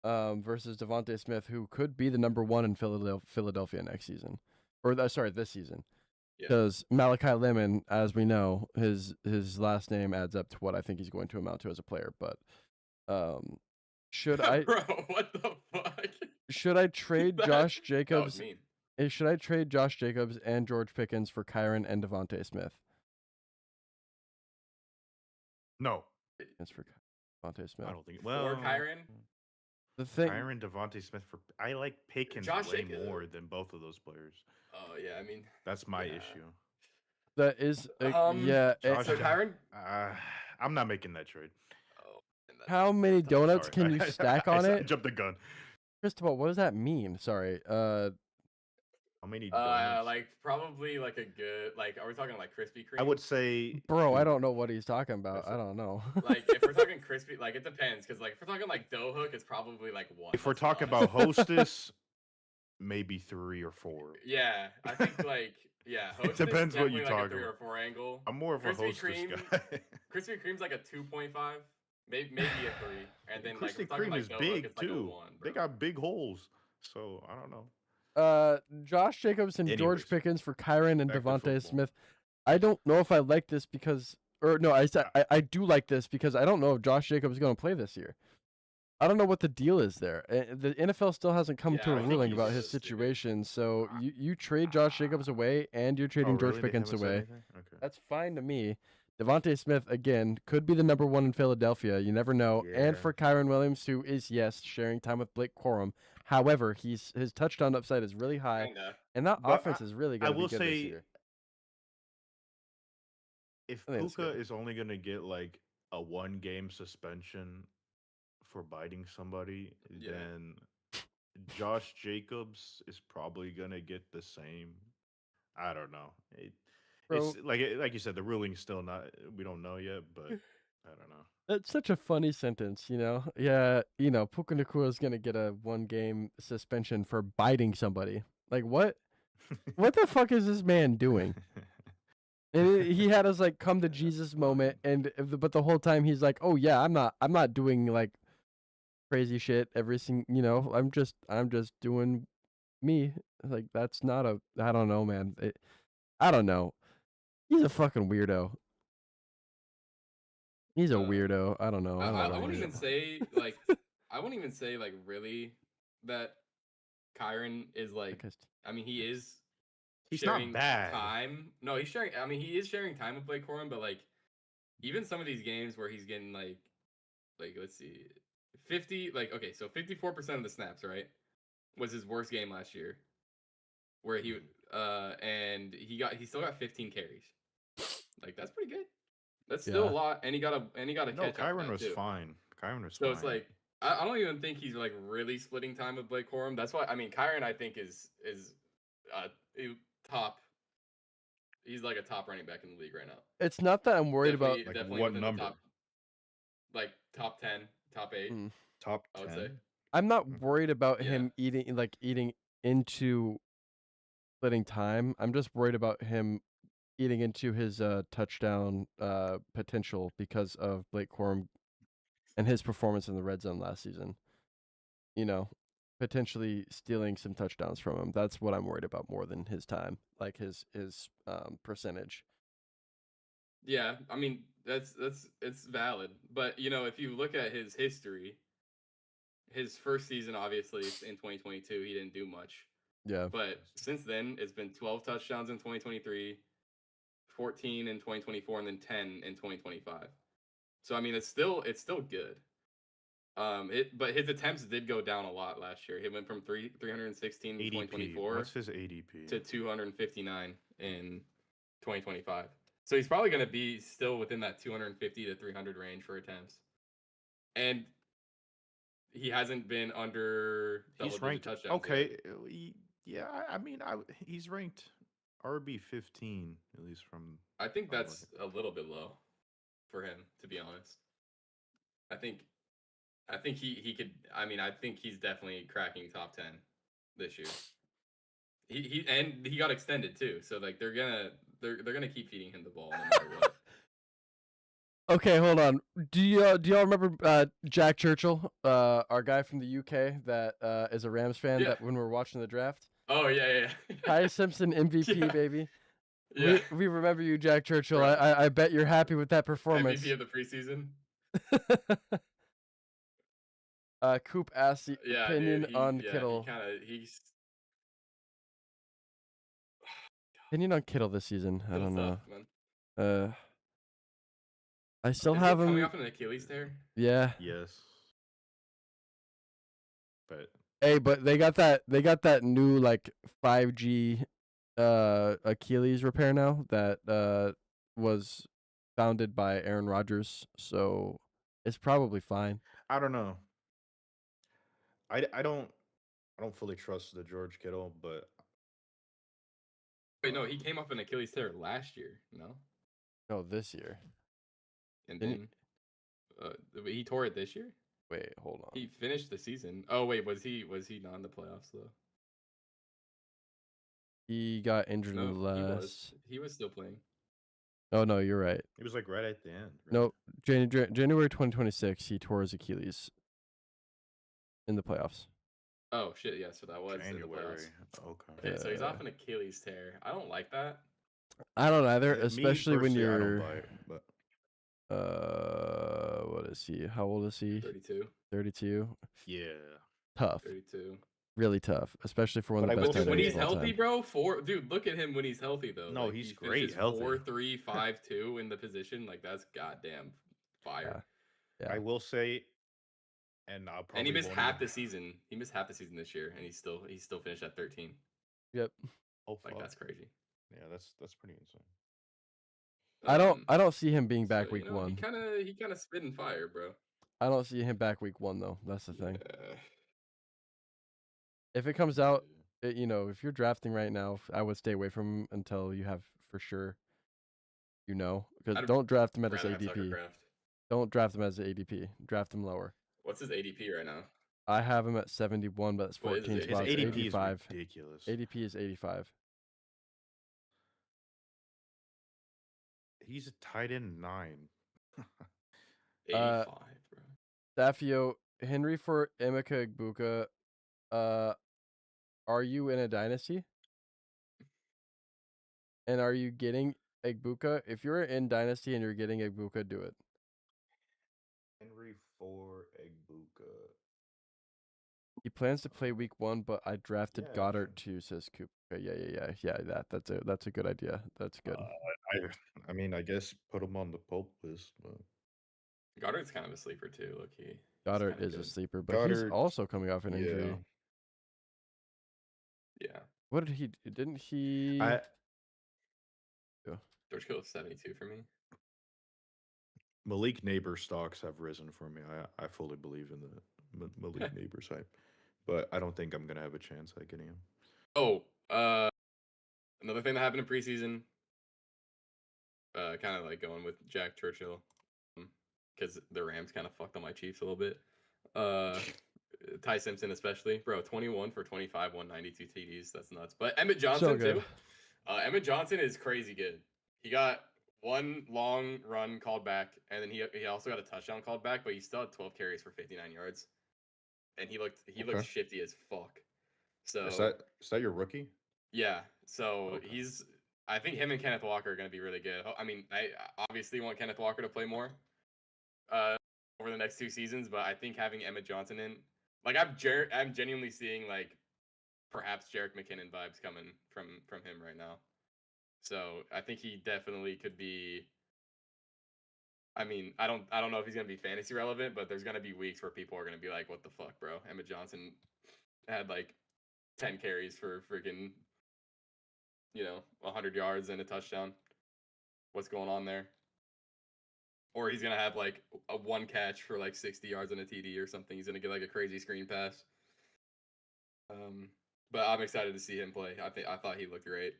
Versus Devontae Smith, who could be the number 1 in Philadelphia next season, or this season. Because Malachi Lemon, as we know, his last name adds up to what I think he's going to amount to as a player. But should I? Bro, what the fuck? Should I trade Josh Jacobs? That was mean. Should I trade Josh Jacobs and George Pickens for Kyron and Devontae Smith? No. That's for Devontae Smith. I don't think. For Kyron? The thing. Kyron, Devontae Smith I like Pickens way more than both of those players. Oh yeah, I mean that's my issue. That is Josh so Kyron. I'm not making that trade. Oh, how many donuts can you stack on it? I jumped the gun. Cristobal, what does that mean? Sorry. How many donuts? Like probably like a good are we talking like Krispy Kreme? I would say. Bro, I don't know what he's talking about. I don't know. Like if we're talking crispy, like it depends, because like if we're talking like dough hook, it's probably like 1. If we're talking about Hostess, maybe 3 or 4. Yeah, I think Hostess it depends what you like talk a 3 about. or 4 angle. I'm more of a Hostess guy. Krispy Kreme's like a 2.5, maybe a 3, and then Krispy Kreme is big too. Like they got big holes, so I don't know. Josh Jacobs and George Pickens for Kyron and Devontae Smith. I don't know if I like this because, or no, I said I do like this because I don't know if Josh Jacobs is going to play this year. I don't know what the deal is there. The NFL still hasn't come Yeah, to I a don't think ruling he about his knows, dude. situation. So you trade Josh Jacobs away and you're Oh, trading George really? They Pickens haven't said away. anything? Okay. That's fine to me. Devontae Smith again could be the number one in Philadelphia. You never know. And Yeah. for Kyron Williams, who is sharing time with Blake Corum. However, his touchdown upside is really high, Kinda. and that But offense is really I going to be will good this say, year. if I think it's Puka good. is only gonna get like a 1-game suspension for biting somebody, Yeah. then Josh Jacobs is probably gonna get the same. I don't know. It's Bro, like you said, the ruling's still not. We don't know yet, but I don't know. that's such a funny sentence, you know? Yeah, Puka Nacua is going to get a 1-game suspension for biting somebody. Like, what? What the fuck is this man doing? And he had his like come to That's Jesus funny. moment, but the whole time he's like, "Oh yeah, I'm not doing like crazy shit every single. I'm just doing me." Like that's not a. I don't know, man. I don't know. He's a fucking weirdo. He's a weirdo. I don't know. I don't know I what wouldn't he even is. say like I wouldn't even say like really that Kyron is like. Because I mean, he is He's sharing not bad. time. No, he's sharing. I mean, he is sharing time with Blake Corum, but like even some of these games where he's getting like let's see, 50 like okay, so 54% of the snaps right was his worst game last year, where he and he still got 15 carries. Like that's pretty good. That's still a yeah, lot, and he got a No, catch after Kyron that was too. fine. Kyron was So it's fine. like I don't even think he's like really splitting time with Blake Corum. That's why I mean Kyron I think is a top. He's like a top running back in the league right now. it's not that I'm worried about. Like Definitely what within the number? top, like top 10, top 8. Mm, Top I would say. 10? I'm not worried about Yeah. him eating into splitting time. I'm just worried about him eating into his touchdown potential because of Blake Corum and his performance in the red zone last season. Potentially stealing some touchdowns from him. That's what I'm worried about more than his time, like his percentage. Yeah, I mean that's it's valid, but if you look at his history, his first season obviously in 2022 he didn't do much, Yeah. but since then it's been 12 touchdowns in 2023, 14 in 2024, and then 10 in 2025. So I mean it's still good. But his attempts did go down a lot last year. He went from 316 in ADP. 2024 What's his ADP? to 259 in 2025. So he's probably going to be still within that 250 to 300 range for attempts. And he hasn't been under He's double-digit ranked touchdowns okay. yet. Yeah, I mean, he's ranked RB 15 at least from. I think I'm that's looking. a little bit low for him, to be honest. I think he could. I mean, I think he's definitely cracking top 10 this year. He got extended too, so like they're gonna keep feeding him the ball no matter what. Okay, hold on. Do y'all remember Jack Churchill, our guy from the UK that is a Rams fan? Yeah. That when we were watching the draft, Oh yeah. Ty Simpson MVP Yeah. baby. Yeah. We remember you, Jack Churchill. Bro. I bet you're happy with that performance. MVP of the preseason. Coop asked the Yeah, opinion dude. on Kittle. He's Opinion on Kittle this season. I don't know. man. I still Is have he coming him. off an Achilles tear? Yeah. Yes. But Hey, but they got that new like 5G Achilles repair now that was founded by Aaron Rodgers, so it's probably fine. I don't know. I don't fully trust the George Kittle, but Wait, no, he came off an Achilles tear last year. No, No, this year. and Didn't then he tore it this year. Wait, hold on. He finished the season. Oh wait, was he not in the playoffs though? He got injured in the No, last. he was still playing. Oh no, you're right. it was like right at the end. Right? No, January 2026, he tore his Achilles in the playoffs. Oh shit, yeah. So that was in the January. playoffs. Okay. Okay, so he's off an Achilles tear. I don't like that. I don't either, Me especially when personally, I don't you're. buy it, but what is he? How old is he? 32. 32. Yeah. Tough. 32. Really tough, especially for one But of the I best will tight When ends he's of all healthy, time. bro, dude, look at him when he's healthy though. No, like, he's he great finishes healthy. 4-3, 5-2 in the position. Like that's goddamn fire. Yeah. I will say, and I'll And probably he missed won't half even. the season. He missed half the season this year, and he still finished at 13. Yep. Oh fuck. Like that's crazy. Yeah, that's pretty insane. I don't see him being back So, week 1. He kind of spitting fire, bro. I don't see him back week 1 though. That's the thing. Yeah. If it comes out, if you're drafting right now, I would stay away from him until you have for sure. Because I'd don't draft him at his rather have ADP. Tuckercraft. Don't draft him as an ADP. Draft him lower. What's his ADP right now? I have him at 71, but it's What is 14 his His spots. ADP 85. is ridiculous. ADP is 85. He's a tight end 9. 85, bro. Safio, Henry for Emeka Egbuka. Are you in a dynasty? And are you getting Egbuka? If you're in dynasty and you're getting Egbuka, do it. Henry for Egbuka. He plans to play week 1, but I drafted Yeah, Goddard too, says Coop. Okay, yeah. That's a good idea. That's good. I mean, I guess put him on the pulp list, but Goddard's kind of a sleeper too. Look, he's Goddard kinda is a good. sleeper, but he's Goddard, also coming off an injury. Yeah. What did he? Didn't he? George Kittle 72 for me. Malik Neighbor stocks have risen for me. I fully believe in the Malik Neighbors hype, but I don't think I'm gonna have a chance at getting him. Oh, another thing that happened in preseason. Kind of like going with Jack Churchill, because the Rams kind of fucked on my Chiefs a little bit. Ty Simpson especially, bro, 21 for 25, 192 TDs. That's nuts. But Emmett Johnson too. Emmett Johnson is crazy good. He got one long run called back, and then he also got a touchdown called back, but he still had 12 carries for 59 yards, and he looked shifty as fuck. So is that your rookie? Yeah. So Okay. I think him and Kenneth Walker are going to be really good. I mean, I obviously want Kenneth Walker to play more over the next 2 seasons, but I think having Emmett Johnson in, like I'm genuinely seeing like perhaps Jerick McKinnon vibes coming from him right now. So I think he definitely could be. I mean, I don't know if he's going to be fantasy relevant, but there's going to be weeks where people are going to be like, "What the fuck, bro? Emmett Johnson had like 10 carries for freaking 100 yards and a touchdown. What's going on there?" Or he's gonna have like a one catch for like 60 yards and a TD or something. He's gonna get like a crazy screen pass. But I'm excited to see him play. I thought he looked great.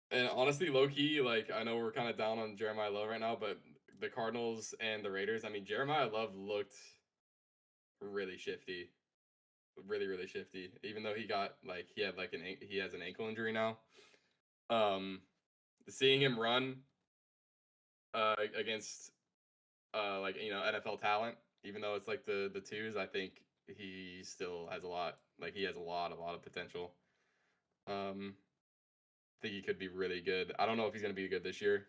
And honestly, low key, like I know we're kind of down on Jeremiah Love right now, but the Cardinals and the Raiders. I mean, Jeremiah Love looked really shifty, really really shifty. Even though he has an ankle injury now. Seeing him run against NFL talent, even though it's like the twos, I think he still has a lot. Like he has a lot of potential. I think he could be really good. I don't know if he's going to be good this year,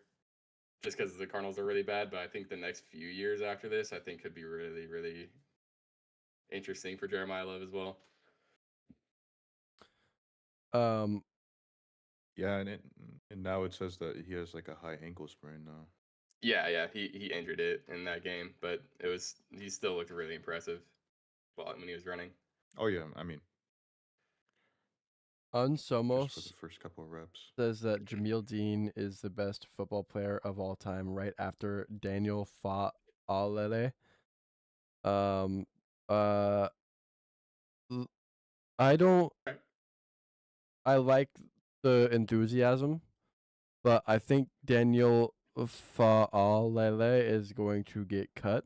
just because the Cardinals are really bad. But I think the next few years after this, I think could be really really interesting for Jeremiah Love as well. Yeah, and now it says that he has like a high ankle sprain now. Yeah, he injured it in that game, but he still looked really impressive when he was running. Oh yeah, I mean, Unsomos just for the first couple of reps says that Jamil Dean is the best football player of all time, right after Daniel Fa'alele. I like the enthusiasm, but I think Daniel Fa'alele is going to get cut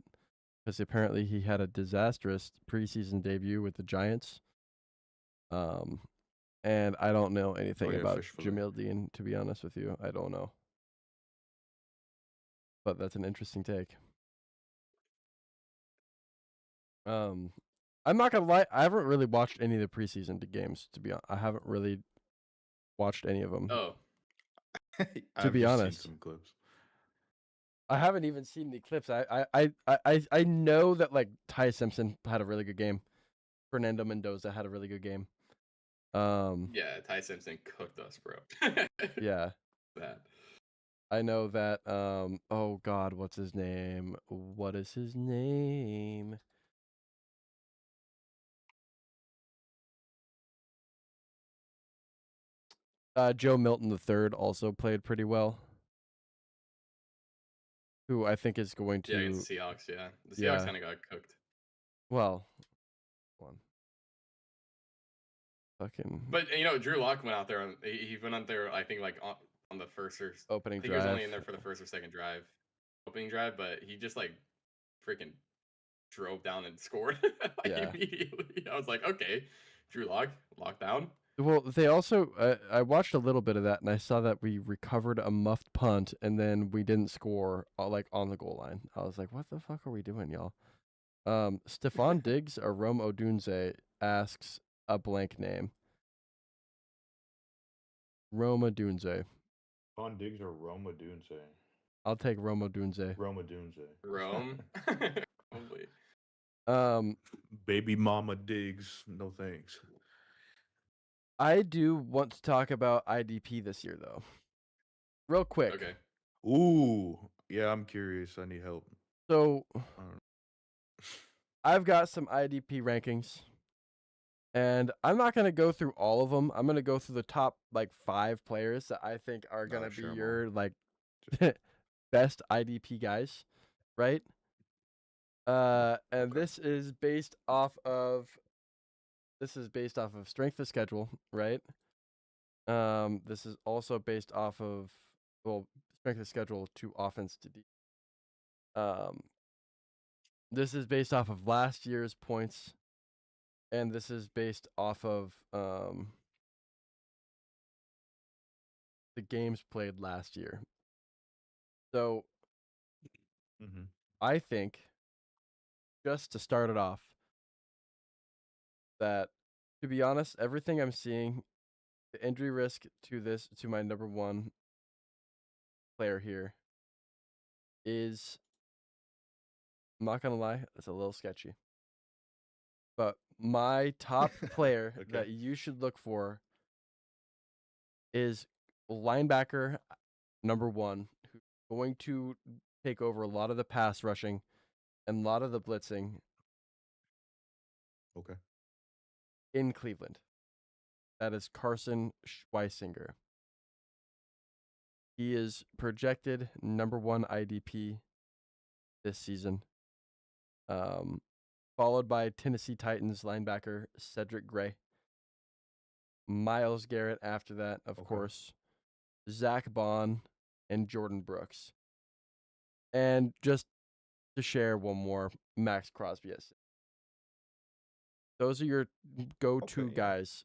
because apparently he had a disastrous preseason debut with the Giants. And I don't know anything about Jamil Dean, to be honest with you. I don't know. But that's an interesting take. I'm not gonna lie, I haven't really watched any of the preseason games, to be honest. I haven't really watched any of them. Oh. To be honest. Seen some clips. I haven't even seen the clips. I know that like Ty Simpson had a really good game. Fernando Mendoza had a really good game. Yeah, Ty Simpson cooked us, bro. Yeah. That. I know that oh god, what's his name? What is his name? Joe Milton III also played pretty well. Who I think is going Yeah, against to the Seahawks. Yeah, the Seahawks yeah. kind of got cooked. Well, one. Fucking But Drew Lock went out there. He went out there. I think like on the first or opening I think he was drive. only in there for the first or second drive, opening drive. But he just like freaking drove down and scored like Yeah. immediately. I was like, okay, Drew Lock locked down. Well, they also I watched a little bit of that and I saw that we recovered a muffed punt and then we didn't score like on the goal line. I was like, what the fuck are we doing, y'all? Stephon Diggs or Rome Odunze asks a blank name. Roma Dunze. Von Diggs or Roma Dunze? I'll take Roma Dunze. Roma Dunze. Rome, probably. Baby Mama Diggs. No thanks. I do want to talk about IDP this year though. Real quick. Okay. Ooh, yeah, I'm curious. I need help. So I don't know. I've got some IDP rankings. And I'm not going to go through all of them. I'm going to go through the top like 5 players that I think are going to be Sure, your like best IDP guys, right? And Okay. this is based off of strength of schedule, right? This is also based off of strength of schedule to offense to defense. This is based off of last year's points, and this is based off of the games played last year. So I think, just to start it off, that to be honest, everything I'm seeing, the injury risk to my number 1 player here is, I'm not gonna lie, it's a little sketchy. But my top player Okay. that you should look for is linebacker number 1, who's going to take over a lot of the pass rushing and a lot of the blitzing Okay. in Cleveland. That is Carson Schweisinger. He is projected number 1 IDP this season. Followed by Tennessee Titans linebacker Cedric Gray. Myles Garrett after that, of course. Zach Bond and Jordan Brooks. And just to share one more, Max Crosby. Those are your go-to guys,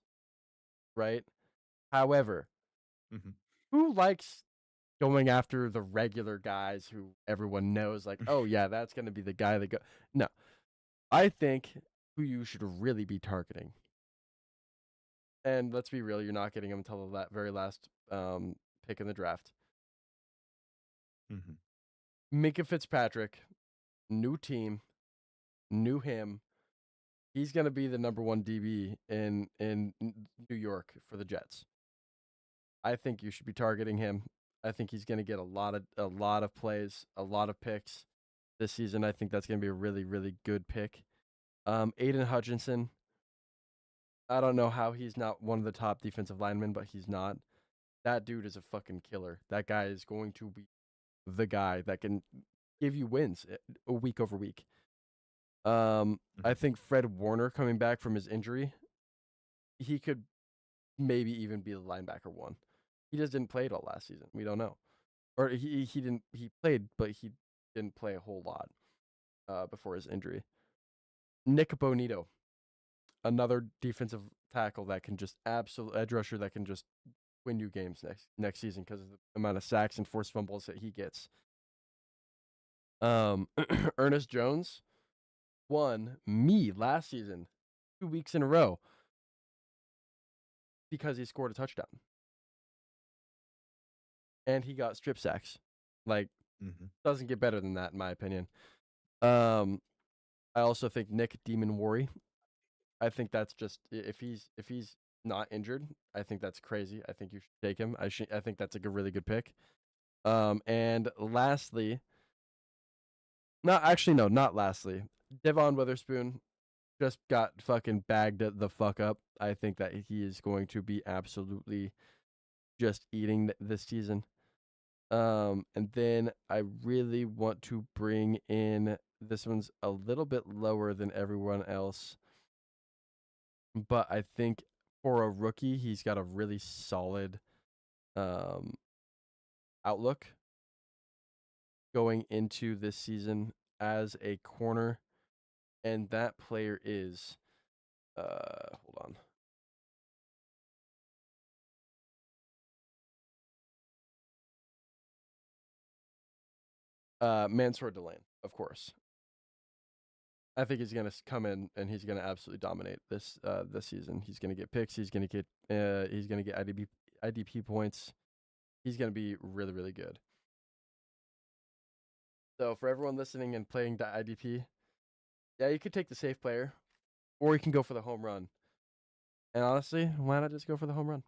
right? However, who likes going after the regular guys who everyone knows, like, oh yeah, that's going to be the guy that go. No, I think who you should really be targeting. And let's be real, you're not getting him until the very last pick in the draft. Minka Fitzpatrick, new team, new him. He's going to be the number 1 DB in New York for the Jets. I think you should be targeting him. I think he's going to get a lot of plays, a lot of picks this season. I think that's going to be a really, really good pick. Aiden Hutchinson. I don't know how he's not one of the top defensive linemen, but he's not. That dude is a fucking killer. That guy is going to be the guy that can give you wins week over week. I think Fred Warner coming back from his injury, he could maybe even be the linebacker 1. He just didn't play it all last season. We don't know. Or he didn't. He played, but he didn't play a whole lot before his injury. Nick Bonito, another defensive tackle that can just edge rusher that can just win you games next season because of the amount of sacks and forced fumbles that he gets. Ernest Jones won me last season 2 weeks in a row because he scored a touchdown. And he got strip sacks. Like, Mm-hmm. Doesn't get better than that, in my opinion. I also think Nick Demon Worry. I think that's just if he's not injured, I think that's crazy. I think you should take him. I think that's a really good pick. And lastly, not lastly. Devon Witherspoon just got fucking bagged the fuck up. I think that he is going to be absolutely just eating this season. And then I really want to bring in, this one's a little bit lower than everyone else, but I think for a rookie, he's got a really solid um, outlook going into this season as a corner, and that player is hold on. Mansour Delaney, of course. I think he's gonna come in and he's gonna absolutely dominate this season. He's gonna get picks. He's gonna get IDP points. He's gonna be really, really good. So for everyone listening and playing the IDP, yeah, you could take the safe player, or you can go for the home run. And honestly, why not just go for the home run?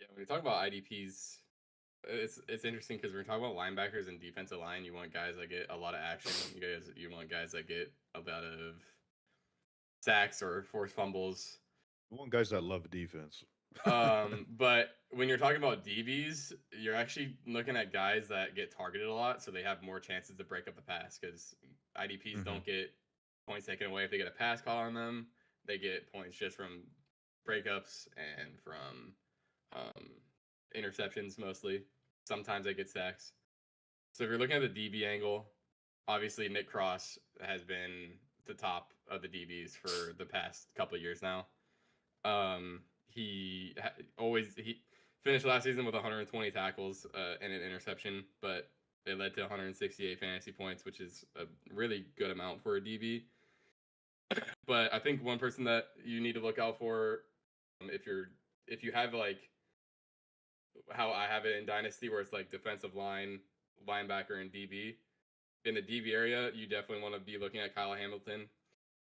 Yeah, when we talk about IDPs, it's interesting because we're talking about linebackers and defensive line. You want guys that get a lot of action. You want guys that get a lot of sacks or forced fumbles. I want guys that love defense. But when you're talking about DBs, you're actually looking at guys that get targeted a lot, so they have more chances to break up the pass because IDPs don't get points taken away if they get a pass call on them. They get points just from breakups and from interceptions mostly. Sometimes they get sacks. So if you're looking at the DB angle, obviously Nick Cross has been the top of the DBs for the past couple of years now. He finished last season with 120 tackles and an interception, but it led to 168 fantasy points, which is a really good amount for a DB. But I think one person that you need to look out for, if you have like how I have it in Dynasty, where it's like defensive line, linebacker, and DB. In the DB area, you definitely want to be looking at Kyle Hamilton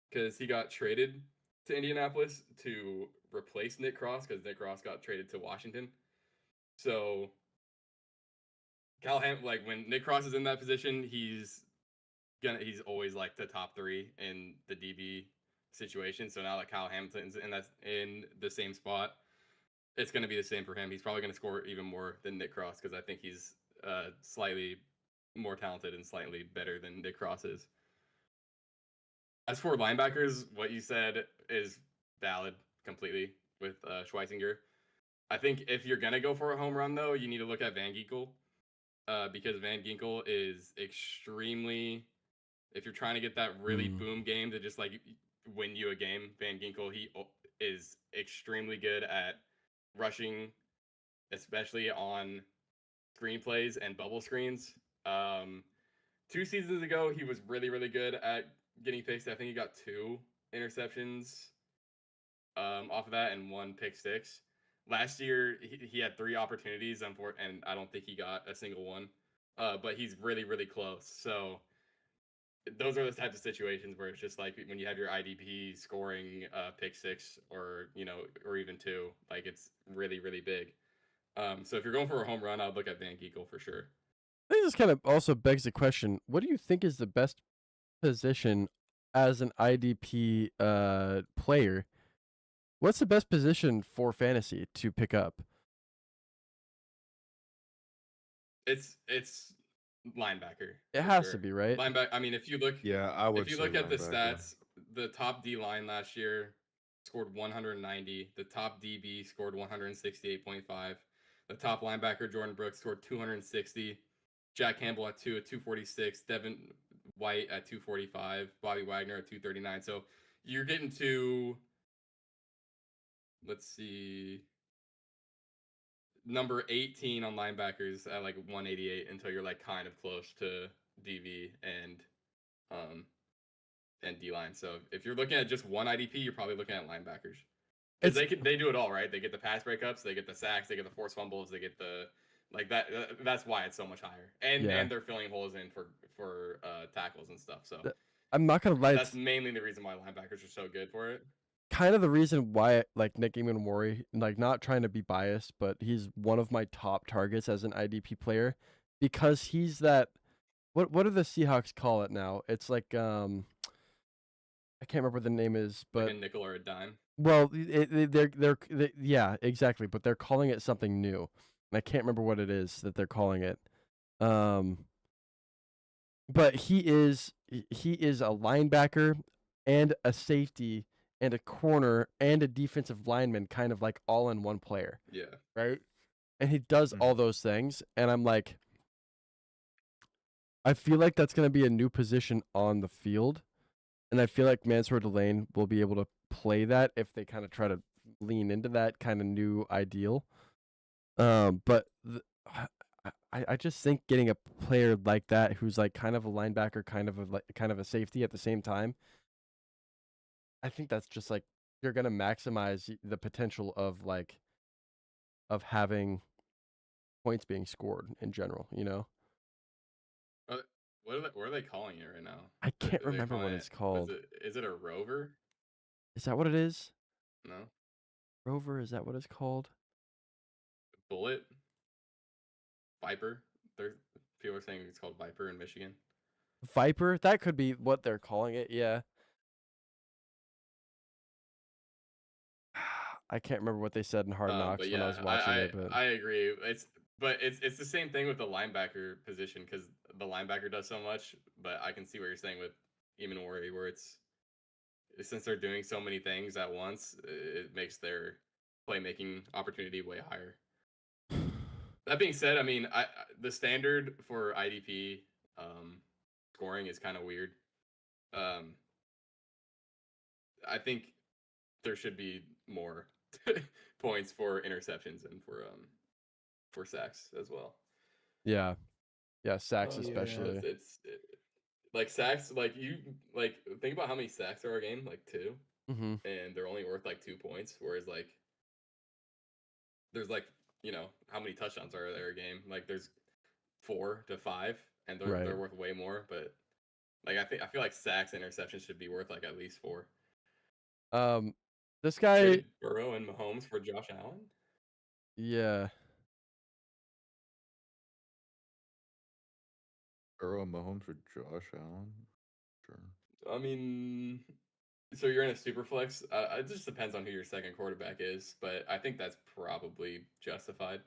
because he got traded to Indianapolis to replace Nick Cross because Nick Cross got traded to Washington. So like when Nick Cross is in that position, he's always like the top 3 in the DB situation. So now that Kyle Hamilton's in the same spot, it's going to be the same for him. He's probably going to score even more than Nick Cross because I think he's slightly more talented and slightly better than Nick Cross is. As for linebackers, what you said is valid completely with Schweitzinger. I think if you're going to go for a home run, though, you need to look at Van Ginkel because Van Ginkel is extremely, if you're trying to get that really boom game to just like win you a game, Van Ginkel, he is extremely good at rushing, especially on screenplays and bubble screens. 2 seasons ago, he was really, really good at getting picks. I think he got 2 interceptions off of that and 1 pick six. Last year, he had 3 opportunities, and I don't think he got a single one. But he's really, really close. So those are the types of situations where it's just like when you have your IDP scoring pick six or even 2, like it's really, really big. So if you're going for a home run, I'd look at Van Ginkel for sure. I think this kind of also begs the question: what do you think is the best position as an IDP player? What's the best position for fantasy to pick up? It's linebacker. It for has sure. to be, right? Linebacker. I mean, if you look, Yeah, I would if you say look at the linebacker. stats, the top D line last year scored 190. The top DB scored 168.5. The top linebacker Jordan Brooks scored 260. Jack Campbell at 246. Devin White at 245. Bobby Wagner at 239. So you're getting to, let's see, number 18 on linebackers at like 188 until you're like kind of close to DV and D line. So if you're looking at just one IDP, you're probably looking at linebackers because they do it all, right? They get the pass breakups, they get the sacks, they get the forced fumbles, they get the Like that's why it's so much higher. And Yeah. they're filling holes in for tackles and stuff. So I'm not gonna lie, that's it's mainly the reason why linebackers are so good for it. kind of the reason why like Nick Eamon, like not trying to be biased, but he's one of my top targets as an IDP player because he's that what do the Seahawks call it now? It's like I can't remember what the name is, Like but a nickel or a dime. well, yeah, exactly, but they're calling it something new. And I can't remember what it is that they're calling it. Um but he is a linebacker and a safety and a corner and a defensive lineman kind of like all in one player, Yeah. right? And he does all those things and I'm like I feel like that's going to be a new position on the field and I feel like Mansour Delane will be able to play that if they kind of try to lean into that kind of new ideal. But I just think getting a player like that who's like kind of a linebacker, kind of a safety at the same time, I think that's just like you're gonna maximize the potential of like of having points being scored in general. You know, Uh, what are they calling it right now? I can't They're remember calling what it. it's called. Is it a rover? Is that what it is? No. Rover? Is that what it's called? Bullet. Viper. There, people are saying it's called Viper in Michigan. Viper? That could be what they're calling it. Yeah. I can't remember what they said in Hard Knocks But when I yeah, was watching it, but I agree. It's the same thing with the linebacker position because the linebacker does so much. But I can see what you're saying with Eamon Worry, where it's since they're doing so many things at once, it makes their playmaking opportunity way higher. That being said, I mean, the standard for IDP scoring is kind of weird. Um, I think there should be more points for interceptions and for sacks as well. yeah, yeah, sacks Because especially. like sacks, like you like think about how many sacks there are a game, like 2, Mm-hmm. and they're only worth like 2 points. Whereas like there's like how many touchdowns are there a game? Like there's 4 to 5, and Right. they're worth way more. But like I feel like sacks and interceptions should be worth like at least 4. This guy, Traded Burrow and Mahomes for Josh Allen. yeah. Burrow and Mahomes for Josh Allen. Sure. I mean, so you're in a super flex. It just depends on who your second quarterback is, but I think that's probably justified.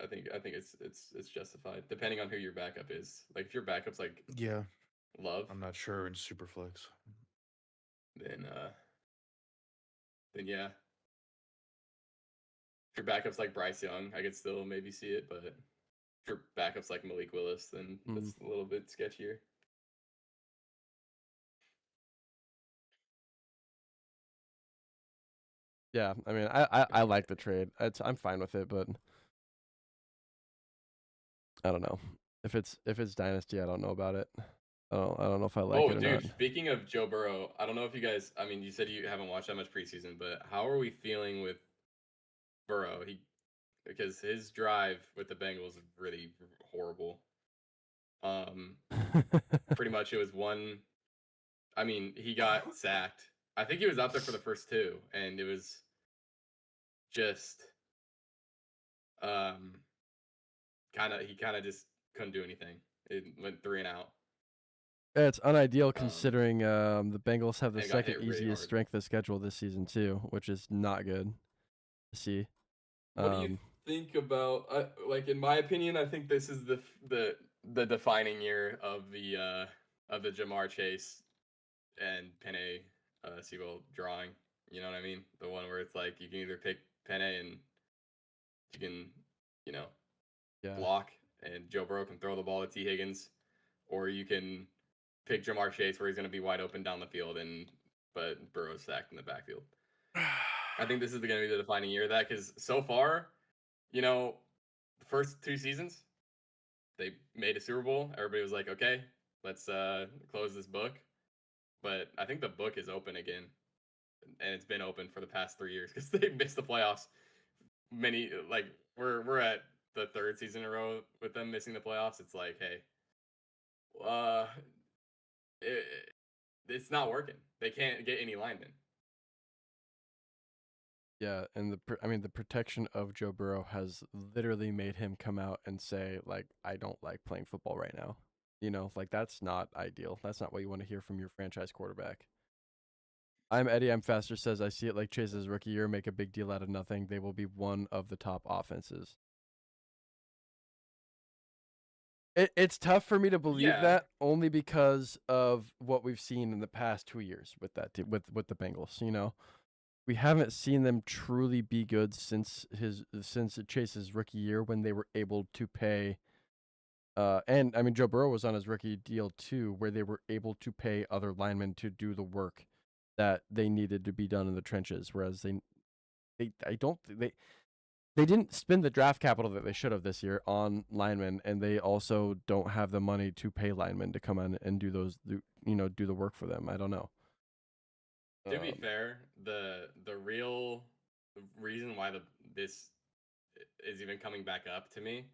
I think it's justified depending on who your backup is. Like if your backup's like Yeah, Love, I'm not sure in Superflex. then yeah. If your backup's like Bryce Young, I could still maybe see it, but if your backup's like Malik Willis, then that's a little bit sketchier. Yeah, I mean, I like the trade. I'm fine with it, but I don't know if it's dynasty. I don't know about it. I don't know if I like Oh, it or dude, not. speaking of Joe Burrow, I don't know if you guys, I mean, you said you haven't watched that much preseason, but how are we feeling with Burrow? Because his drive with the Bengals is really horrible. Pretty much it was one. I mean, he got sacked. I think he was out there for the first 2, and it was just um he kind of just couldn't do anything. It went 3 and out. Yeah, it's unideal Um, considering the Bengals have the and got second hit really easiest hard. strength of schedule this season too, which is not good to see. What do you think about like in my opinion, I think this is the defining year of the Jamar Chase and Penny Sewell drawing. You know what I mean? The one where it's like you can either pick Penny and you can, you know, Yeah. block and Joe Burrow can throw the ball at T. Higgins, or you can pick Jamar Chase where he's going to be wide open down the field but Burrow's sacked in the backfield. I think this is going to be the defining year of that because so far, the first 2 seasons they made a Super Bowl. Everybody was like, okay, let's close this book. But I think the book is open again, and it's been open for the past 3 years because they missed the playoffs many like we're at the third season in a row with them missing the playoffs. It's like, hey, uh, it, it's not working. They can't get any linemen. Yeah, and the protection of Joe Burrow has literally made him come out and say like, I don't like playing football right now. Like that's not ideal. That's not what you want to hear from your franchise quarterback. I'm Eddie. I'm faster. Says I see it like Chase's rookie year. Make a big deal out of nothing. They will be one of the top offenses. It's tough for me to believe Yeah, that only because of what we've seen in the past 2 years with that with the Bengals. We haven't seen them truly be good since Chase's rookie year when they were able to pay. And I mean Joe Burrow was on his rookie deal too, where they were able to pay other linemen to do the work that they needed to be done in the trenches. Whereas they didn't spend the draft capital that they should have this year on linemen, and they also don't have the money to pay linemen to come in and do do the work for them. I don't know. to be fair, the real reason why this is even coming back up to me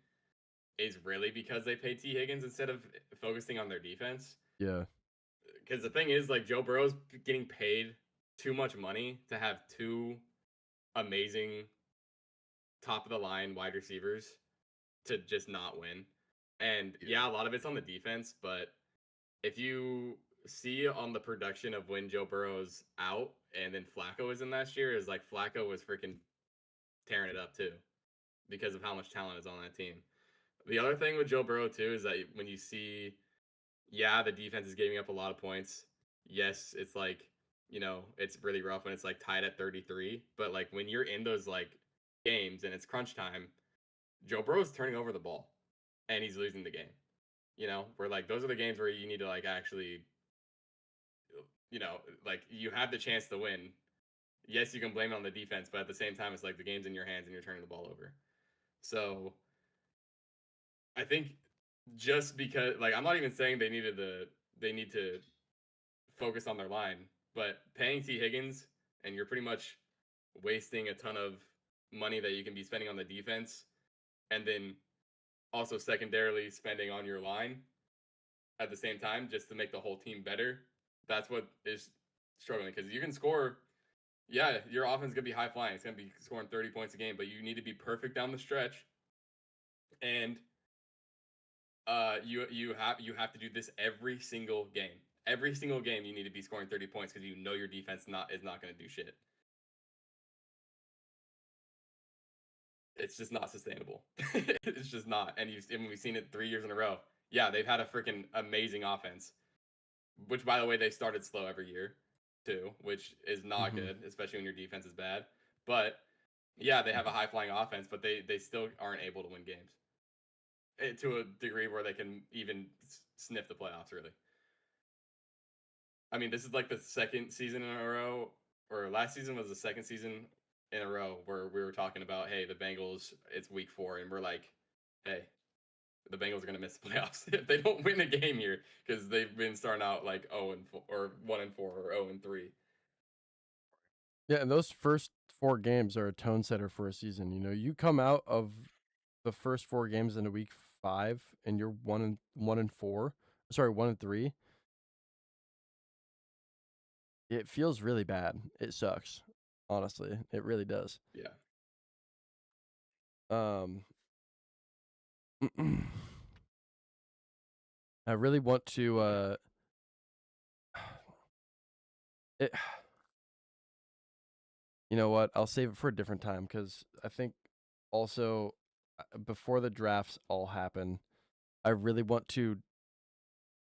is really because they paid T Higgins instead of focusing on their defense. Yeah, Because the thing is, like Joe Burrow's getting paid too much money to have two amazing top of the line wide receivers to just not win. And yeah, a lot of it's on the defense, but if you see on the production of when Joe Burrow's out and then Flacco was in last year, is like Flacco was freaking tearing it up too because of how much talent is on that team. The other thing with Joe Burrow too is that when you see, yeah, the defense is giving up a lot of points. Yes, it's like, it's really rough when it's like tied at 33, but like when you're in those like games and it's crunch time, Joe Burrow's turning over the ball and he's losing the game. Where like those are the games where you need to like actually, like you have the chance to win. Yes, you can blame it on the defense, but at the same time, it's like the game's in your hands and you're turning the ball over. So I think just because, like, I'm not even saying they need to focus on their line, but paying T Higgins and you're pretty much wasting a ton of money that you can be spending on the defense, and then also secondarily spending on your line at the same time just to make the whole team better. That's what is struggling because you can score. Yeah, your offense is gonna be high flying. It's gonna be scoring 30 points a game, but you need to be perfect down the stretch, and you have to do this every single game. Every single game, you need to be scoring 30 points because your defense is not gonna do shit. It's just not sustainable. It's just not, and we've seen it 3 years in a row. Yeah, they've had a freaking amazing offense, which by the way they started slow every year too, which is not good, especially when your defense is bad. But yeah, they have a high flying offense, but they still aren't able to win games to a degree where they can even sniff the playoffs. Really, I mean, this is like the second season in a row, or last season was the second season in a row where we were talking about, hey, the Bengals, it's week 4, and we're like, hey, the Bengals are going to miss the playoffs if they don't win a game here because they've been starting out like 0-4 or 1-4 or 0-3. yeah, and those first 4 games are a tone setter for a season. You come out of the first 4 games into week 5, and you're 1-4. Sorry, 1-3. It feels really bad. It sucks. Honestly, it really does. Yeah. Um, I really want to. It, you know what? I'll save it for a different time because I think also before the drafts all happen, I really want to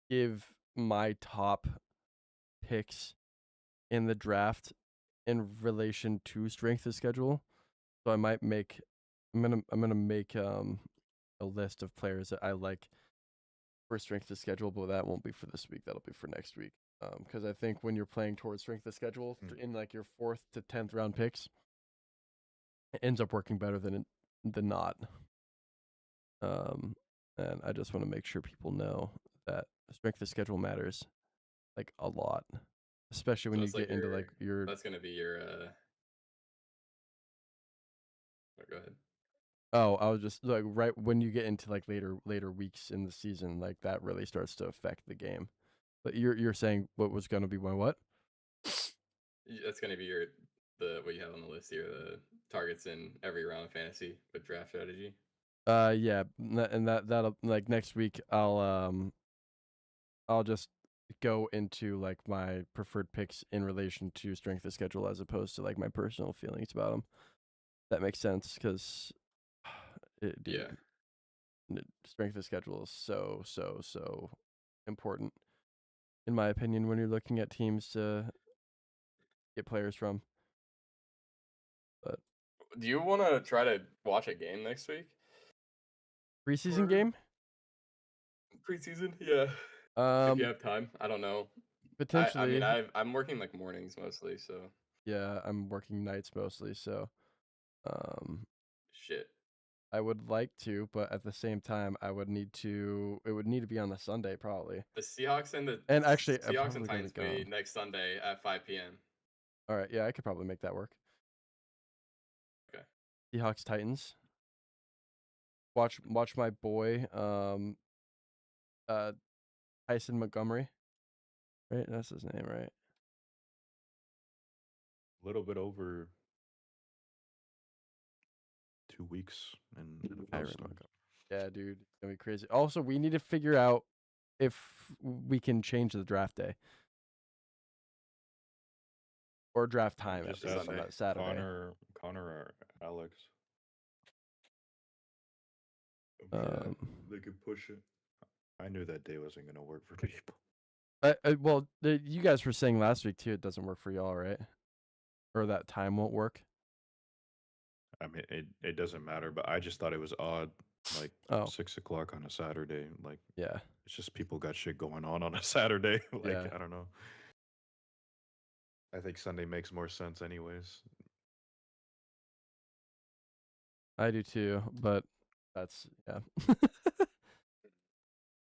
give my top picks in the draft in relation to strength of schedule. So I'm gonna make a list of players that I like for strength of schedule, but that won't be for this week. That'll be for next week. Because I think when you're playing towards strength of schedule in like your 4th to 10th round picks, it ends up working better than not. And I just want to make sure people know that strength of schedule matters like a lot, especially when So you it's like get into like your that's gonna be your Go ahead. Oh, I was just like right when you get into like later weeks in the season, like that really starts to affect the game. But you're saying what was going to be my what? That's gonna be what you have on the list here, the targets in every round of fantasy with draft strategy. Yeah, and that'll like next week I'll just go into like my preferred picks in relation to strength of schedule as opposed to like my personal feelings about them. That makes sense because, dude, Yeah. strength of schedule is so important in my opinion when you're looking at teams to get players from. But Do you want to try to watch a game next week preseason for game, preseason? Yeah. If you um, have time, I don't know. I mean, potentially, I'm working like mornings mostly, so yeah. I'm working nights mostly, so um, shit. I would like to, but at the same time, I would need to. It would need to be on the Sunday probably. The Seahawks and the And actually, I'm Seahawks and probably gonna be Titans play gone. next Sunday at 5 p.m. All right, yeah, I could probably make that work. Okay. Seahawks Titans. Watch my boy, uh, Tyson Montgomery. Right, that's his name, right? A little bit over 2 weeks and NFL Tyron starts. Montgomery. Yeah, dude, it's gonna be crazy. Also, we need to figure out if we can change the draft day or draft time at Just least ask on Sunday. that Saturday. Connor or Alex. Yeah. They could push it. I knew that day wasn't gonna work for people. Well, you guys were saying last week too. It doesn't work for y'all, right? Or that time won't work. I mean, it doesn't matter, but I just thought it was odd, like Oh, 6 o'clock on a Saturday. Like yeah, it's just people got shit going on a Saturday. Like yeah. I don't know. I think Sunday makes more sense, anyways. I do too, but that's yeah.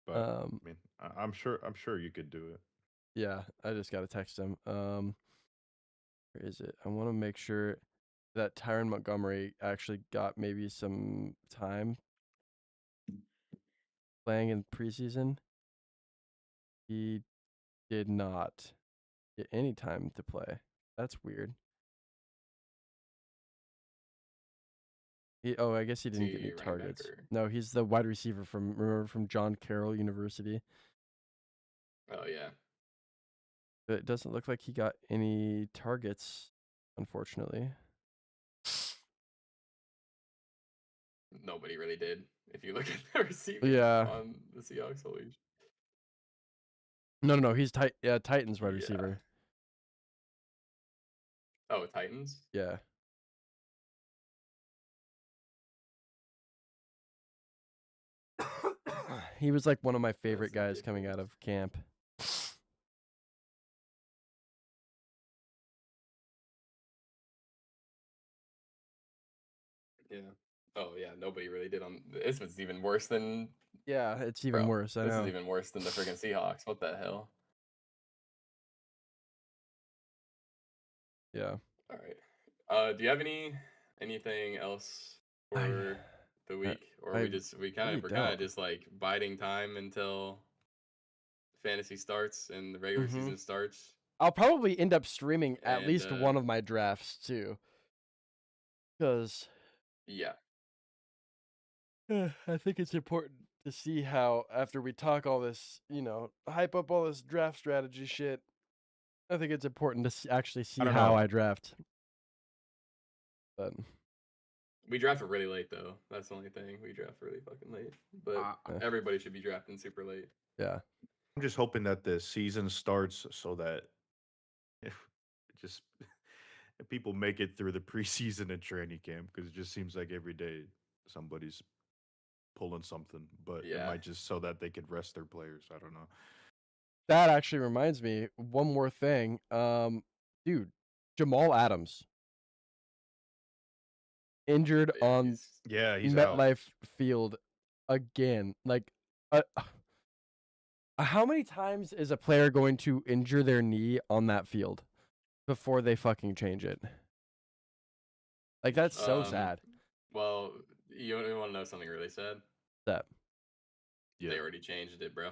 But um, I mean, I'm sure you could do it. yeah. I just gotta text him. Where is it? I want to make sure that Tyron Montgomery actually got maybe some time playing in preseason. He did not get any time to play. That's weird. I guess he Is didn't get any he running back targets. or? No, he's the wide receiver from John Carroll University. Oh yeah. But it doesn't look like he got any targets, unfortunately. Nobody really did. If you look at the receiving Yeah. on the Seahawks, holy No. He's Titans wide yeah. receiver. Oh, Titans. Yeah. He was like one of my favorite That's guys coming out ridiculous. of camp. Yeah. Oh yeah. Nobody really did on. This was even worse than. Yeah, it's even Bro, worse. I this is know. even worse than the freaking Seahawks. What the hell? Yeah. All right. Do you have anything else I for the I, week, or I we're really kind of don't. just like biding time until fantasy starts and the regular Mhm. season starts? I'll probably end up streaming at And least one of my drafts too, because yeah, I think it's important to see how after we talk all this, hype up all this draft strategy shit. I think it's important to actually I see don't how know. I draft. But we drafted really late though. That's the only thing. We draft really fucking late, but I, everybody should be drafting super late. yeah, I'm just hoping that the season starts so that if just people make it through the preseason and training camp, because it just seems like every day somebody's pulling something, but it Yeah. might just so that they could rest their players. I don't know. that actually reminds me one more thing. Dude, Jamal Adams injured Yeah, on he's Yeah, he's out. MetLife Field again. Like, how many times is a player going to injure their knee on that field before they fucking change it? Like, that's so um sad. Well, you want to know something really sad? That. Yeah. They already changed it, bro.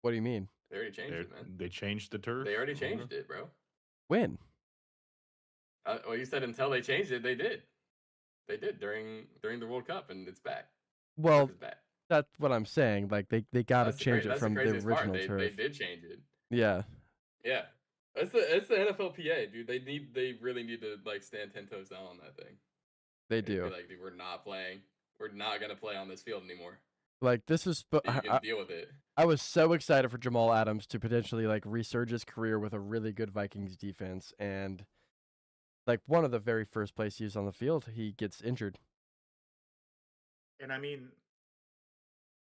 What do you mean? They already changed it, man. They changed the turf. They already Okay. changed it, bro. When? Well, you said until they changed it, they did. They did during the World Cup, and it's back. Well, Turf is back. that's what I'm saying. Like they gotta change it That's from the the craziest part. original They turf. did change it. Yeah, Yeah, it's the NFLPA, dude. They really need to like stand 10 toes down on that thing. they And be do. like, dude, we're not playing. We're not gonna play on this field anymore. Like this was. So you can deal with it. I was so excited for Jamal Adams to potentially like resurge his career with a really good Vikings defense, and like one of the very first plays he was on the field, he gets injured. And I mean,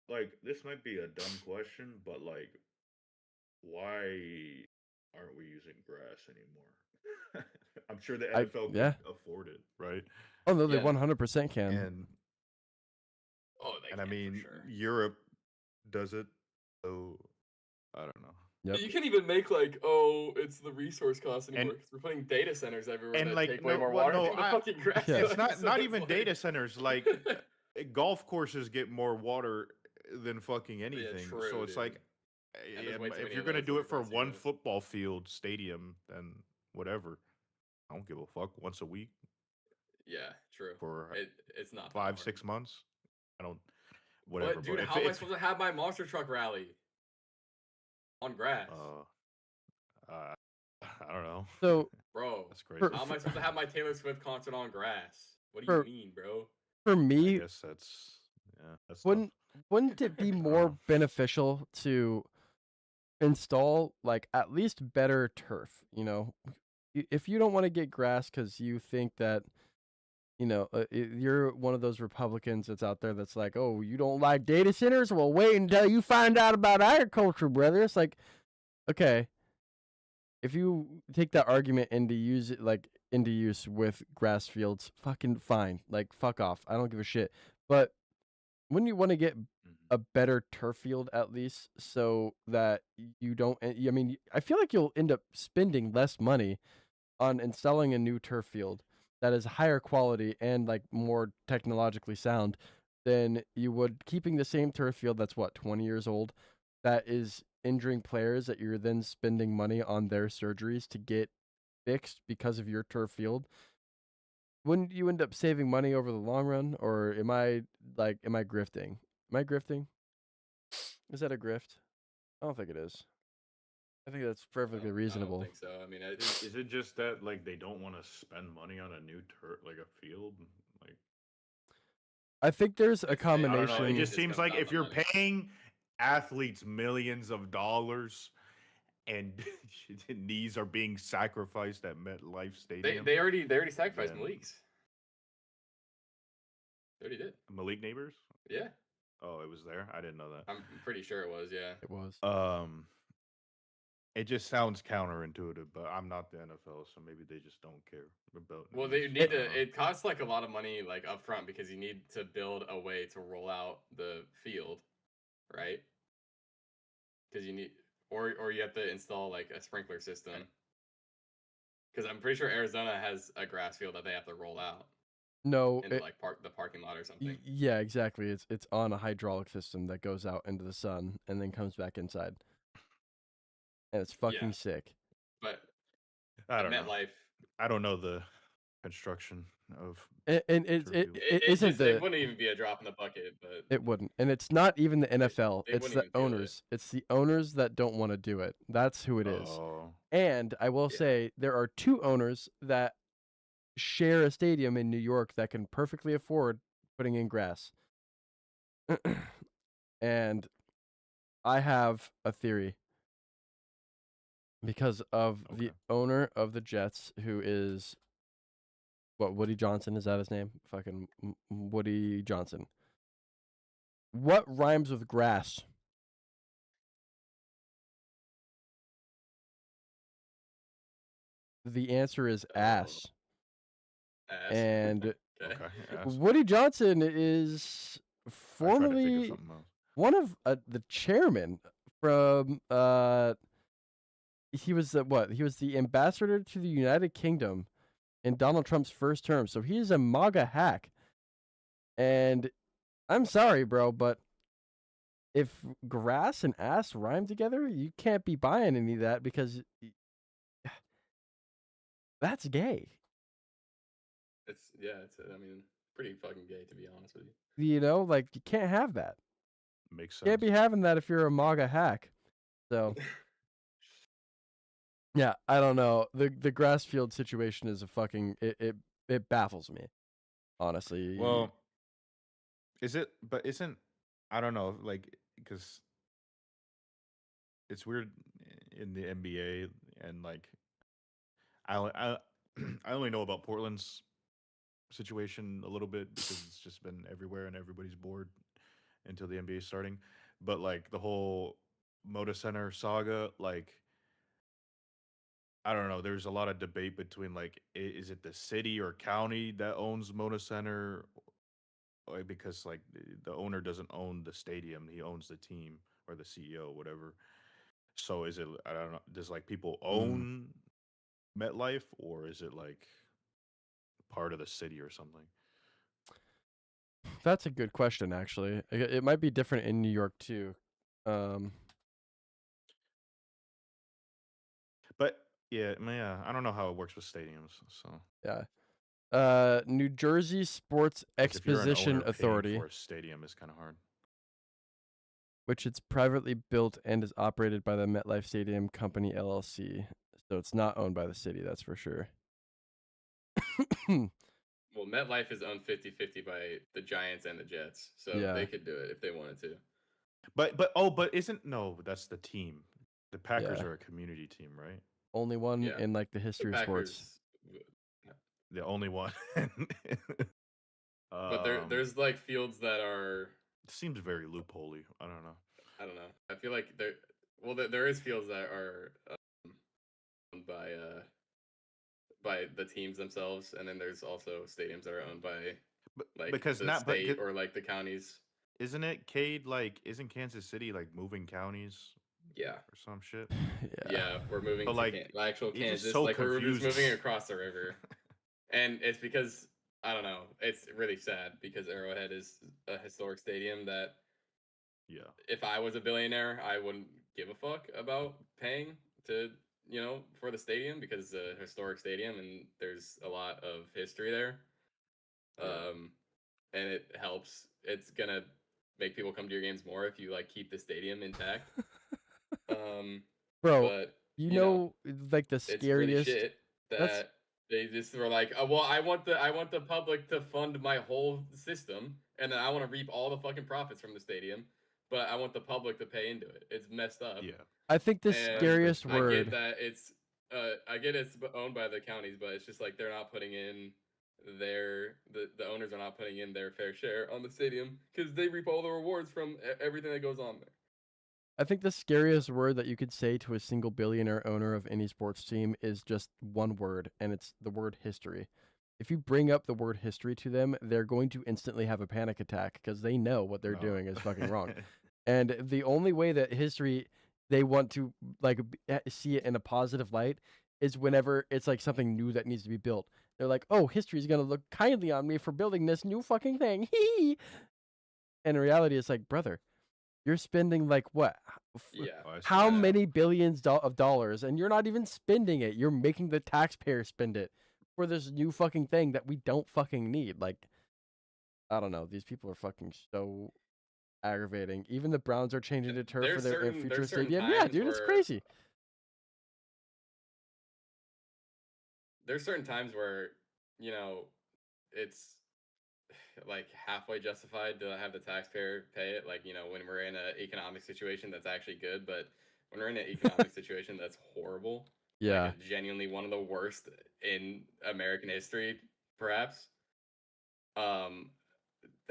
like, this might be a dumb question, but like, why aren't we using grass anymore? I'm sure the NFL yeah. could afford it, right? Oh no, they Yeah. 100% can. And They and I can, for mean, sure. Europe does it, so I don't know. Yep. You can't even make like, oh, it's the resource cost anymore And- because we're putting data centers everywhere and, that like, take way no, more well, water no, than the I- fucking grass. Yeah. It's does. not So even like- data centers. Like, golf courses get more water than fucking anything. true, so it's dude. like, And there's way too if many you're of gonna those do that it for are grassy, one though. football field stadium, then whatever. I don't give a fuck. Once a week Yeah, true. for It's not that 5, hard. 6 months. I don't. Whatever. But dude, if how am I if- supposed to have my monster truck rally on grass, I don't know. So bro? That's crazy. For- How am I supposed to have my Taylor Swift concert on grass? What do For- you mean, bro? for I me, guess that's that's tough. wouldn't it be don't more know. beneficial to install like at least better turf? You know, if you don't want to get grass because you think that, you know, you're one of those Republicans that's out there that's like, oh, you don't like data centers? Well, wait until you find out about agriculture, brother. It's like, okay, if you take that argument into use with grass fields, fucking fine. Like, fuck off. I don't give a shit. But wouldn't you want to get a better turf field at least so that you don't? I mean, I feel like you'll end up spending less money on installing a new turf field that is higher quality and like more technologically sound than you would keeping the same turf field that's 20 years old that is injuring players that you're then spending money on their surgeries to get fixed because of your turf field. Wouldn't you end up saving money over the long run, or am I grifting? Am I grifting? Is that a grift? I don't think it is. I think that's perfectly reasonable. I don't think so. I mean, Is it just that like they don't want to spend money on a new like a field? Like, I think there's a I don't know, combination. I don't know. It just It's seems comes like down if to you're money. paying athletes millions of dollars and knees are being sacrificed at MetLife Stadium. they already sacrificed Then- Malik's. They already did. Malik Neighbors? Yeah, Oh, it was there. I didn't know that. I'm pretty sure it was. Yeah. It was. It just sounds counterintuitive, but I'm not the NFL, so maybe they just don't care about. Well, knees. they I need don't to. know. It costs like a lot of money, like upfront, because you need to build a way to roll out the field, right? Because you need, or you have to install like a sprinkler system. Because I'm pretty sure Arizona has a grass field that they have to roll out No, into like the parking lot or something. yeah, exactly. It's on a hydraulic system that goes out into the sun and then comes back inside. And it's fucking sick. But I don't know. MetLife, I don't know the construction of. And turf field. it isn't it wouldn't even be a drop in the bucket. But it wouldn't. And it's not even the NFL. they It's wouldn't the even feel it. owners. It's the owners that don't want to do it. That's who it is. Oh. And I will Yeah. say there are two owners that share a stadium in New York that can perfectly afford putting in grass. And I have a theory because of the Okay. owner of the Jets, who is Woody Johnson, is that his name? Fucking Woody Johnson. What rhymes with grass? The answer is ass. Ass. And Okay. Okay. Yes. Woody Johnson is I tried to think of formerly something else. one of the chairman from he was he was the ambassador to the United Kingdom in Donald Trump's first term. So he's a MAGA hack. And I'm sorry, bro, but if grass and ass rhyme together, you can't be buying any of that because that's gay. It's I mean, pretty fucking gay to be honest with you. You know, like you can't have that. Makes sense. Can't be having that if you're a MAGA hack. So yeah, I don't know. The Grassfield situation is a fucking it baffles me, honestly. Well, is it? But isn't? I don't know. Like, because it's weird in the NBA, and like, I I only know about Portland's situation a little bit because it's just been everywhere and everybody's bored until the NBA is starting. But like the whole Moda Center saga, like I don't know. There's a lot of debate between like, is it the city or county that owns Moda Center? Because like the owner doesn't own the stadium, he owns the team or the CEO, whatever. So is it? I don't know. Does like people own MetLife, or is it like part of the city or something? That's a good question, actually. It might be different in New York too. But yeah, I don't know how it works with stadiums. So Yeah. New Jersey Sports like if you're an Exposition owner paying Authority, for a stadium, it's kind of hard. which it's privately built and is operated by the MetLife Stadium Company LLC. So it's not owned by the city, that's for sure. Well, MetLife is owned 50-50 by the Giants and the Jets, so Yeah. they could do it if they wanted to. But isn't that's the team. The Packers Yeah. are a community team, right? Only one Yeah. in like the history The of sports. The only one. But there's like fields that are. It seems very loopholey. I don't know. I feel like there is fields that are owned by the teams themselves, and then there's also stadiums that are owned by like because the not but state or like the counties. isn't it Cade, like isn't Kansas City like moving counties Yeah. or some shit? Yeah, we're moving But, to like, actual you're just Kansas. so Like we're just confused. moving across the river. And it's because I don't know. It's really sad because Arrowhead is a historic stadium that Yeah. if I was a billionaire, I wouldn't give a fuck about paying to, for the stadium because it's a historic stadium and there's a lot of history there. Yeah. And it helps. It's gonna make people come to your games more if you like keep the stadium intact. Bro, But you know, like the it's really scariest. shit that they just were like, oh, well, I want the public to fund my whole system, and then I want to reap all the fucking profits from the stadium, but I want the public to pay into it. It's messed up. Yeah. I think the And scariest I word. get that it's owned by the counties, but it's just like they're not putting in the owners are not putting in their fair share on the stadium because they reap all the rewards from everything that goes on there. I think the scariest word that you could say to a single billionaire owner of any sports team is just one word, and it's the word history. If you bring up the word history to them, they're going to instantly have a panic attack because they know what they're doing is fucking wrong. And the only way that history they want to like see it in a positive light is whenever it's like something new that needs to be built. They're like, "Oh, history is gonna look kindly on me for building this new fucking thing." And in reality, it's like, brother, you're spending like what? Yeah. How many billions of dollars, and you're not even spending it. You're making the taxpayer spend it for this new fucking thing that we don't fucking need. Like, I don't know. These people are fucking so aggravating. Even the Browns are changing to turf for their future stadium. Yeah, dude, it's crazy. There's certain times where, it's like halfway justified to have the taxpayer pay it. Like, when we're in an economic situation that's actually good, but when we're in an economic situation that's horrible, Yeah. like genuinely one of the worst in American history, perhaps.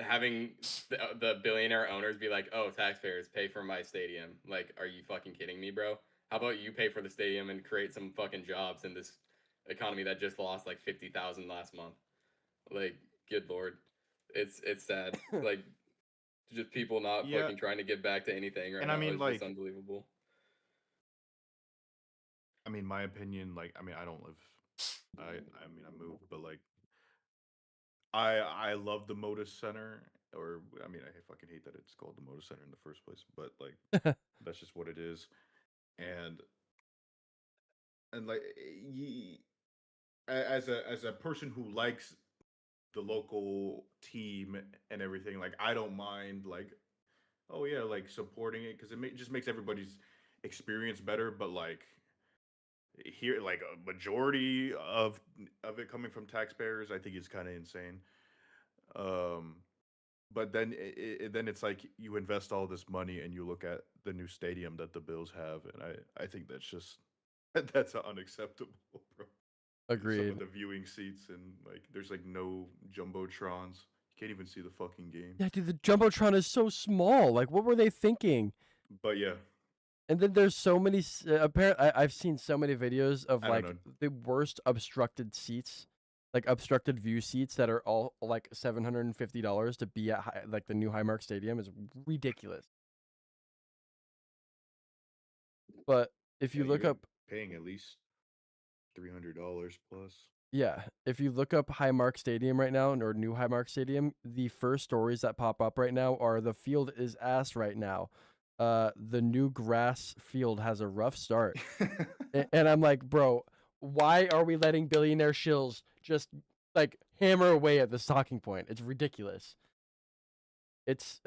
Having the billionaire owners be like, "Oh, taxpayers pay for my stadium." Like, are you fucking kidding me, bro? How about you pay for the stadium and create some fucking jobs in this economy that just lost like 50,000 last month? Like, good lord, it's sad. Like, just people not fucking trying to get back to anything right and now. I mean, it's like, just unbelievable. I mean, my opinion, like, I mean, I don't live I mean, I moved, but like I love the Moda Center, or I mean, I fucking hate that it's called the Moda Center in the first place, but like that's just what it is. And like as a person who likes the local team and everything, like I don't mind like, oh yeah, like supporting it because just makes everybody's experience better. But like here, like a majority of it coming from taxpayers, I think is kind of insane. Um, but then then it's like you invest all this money and you look at the new stadium that the Bills have, and I think that's just that's unacceptable, bro. Some of Agreed. the viewing seats and like there's like no jumbotrons. You can't even see the fucking game. Yeah, dude, the jumbotron is so small. Like, what were they thinking? But yeah, And then there's so many. Apparently, I've seen so many videos of I don't like know. the worst obstructed seats, like obstructed view seats that are all like $750 to be at like the new Highmark Stadium is ridiculous. But if Yeah, you look you're up, paying at least $300 plus. yeah, if you look up Highmark Stadium right now or new Highmark Stadium, the first stories that pop up right now are the field is ass right now. The new grass field has a rough start. And I'm like, bro, why are we letting billionaire shills just like hammer away at this talking point? It's ridiculous. It's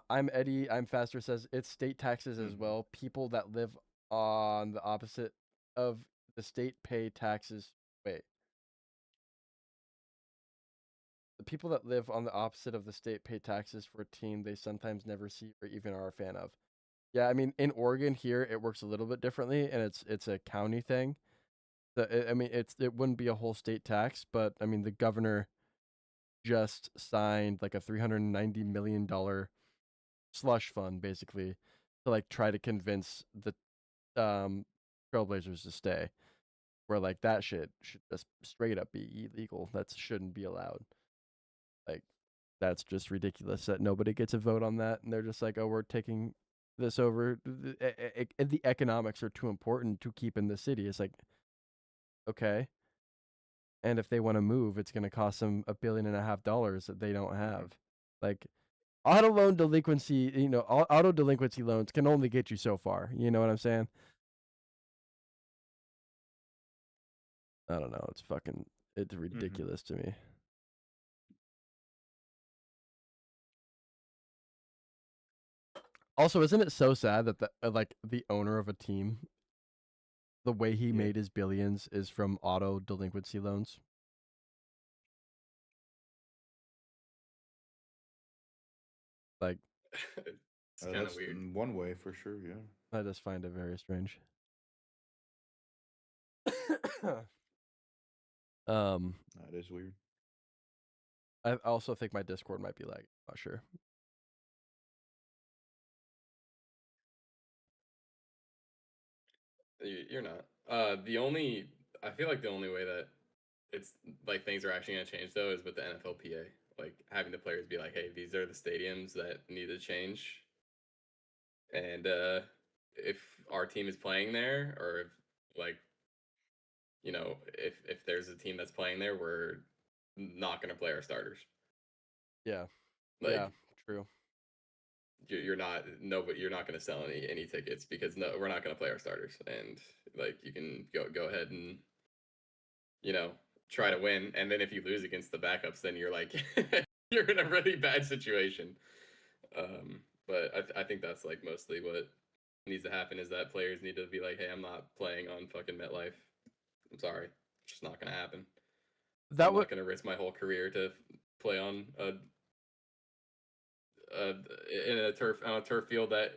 I'm Eddie. I'm faster says it's state taxes as Mhm. well. People that live on the opposite of the state pay taxes. Wait, the people that live on the opposite of the state pay taxes for a team they sometimes never see or even are a fan of. Yeah, I mean in Oregon here it works a little bit differently, and it's a county thing. I mean, it wouldn't be a whole state tax, but I mean, the governor just signed like a $390 million slush fund, basically, to like try to convince the um Trailblazers to stay. Where like that shit should just straight up be illegal. That shouldn't be allowed. Like that's just ridiculous that nobody gets a vote on that, and they're just like, oh, we're taking this over. The economics are too important to keep in the city. It's like, okay. And if they want to move, it's going to cost them $1.5 billion that they don't Mhm. have. Like auto loan delinquency, auto delinquency loans can only get you so far. You know what I'm saying? I don't know. It's Mhm. ridiculous to me. Also, isn't it so sad that like the owner of a team, the way he Yeah. made his billions is from auto delinquency loans? Like It's kind of That's weird. one way for sure. Yeah. I just find it very strange. um, That is weird. I also think my Discord might be lagging. Not sure. You're not. I feel like the only way that it's like things are actually gonna change though is with the NFLPA, like having the players be like, hey, these are the stadiums that need to change, and if our team is playing there, or if like if there's a team that's playing there, we're not gonna play our starters. Yeah. Yeah. Like True. you're not no, but you're not gonna sell any tickets because no, we're not gonna play our starters, and like you can go ahead and you know, try to win. And then if you lose against the backups, then you're like, you're in a really bad situation. But I think that's like mostly what needs to happen is that players need to be like, hey, I'm not playing on fucking MetLife. I'm sorry. It's just not going to happen. I'm That would not going to risk my whole career to play a in a turf field that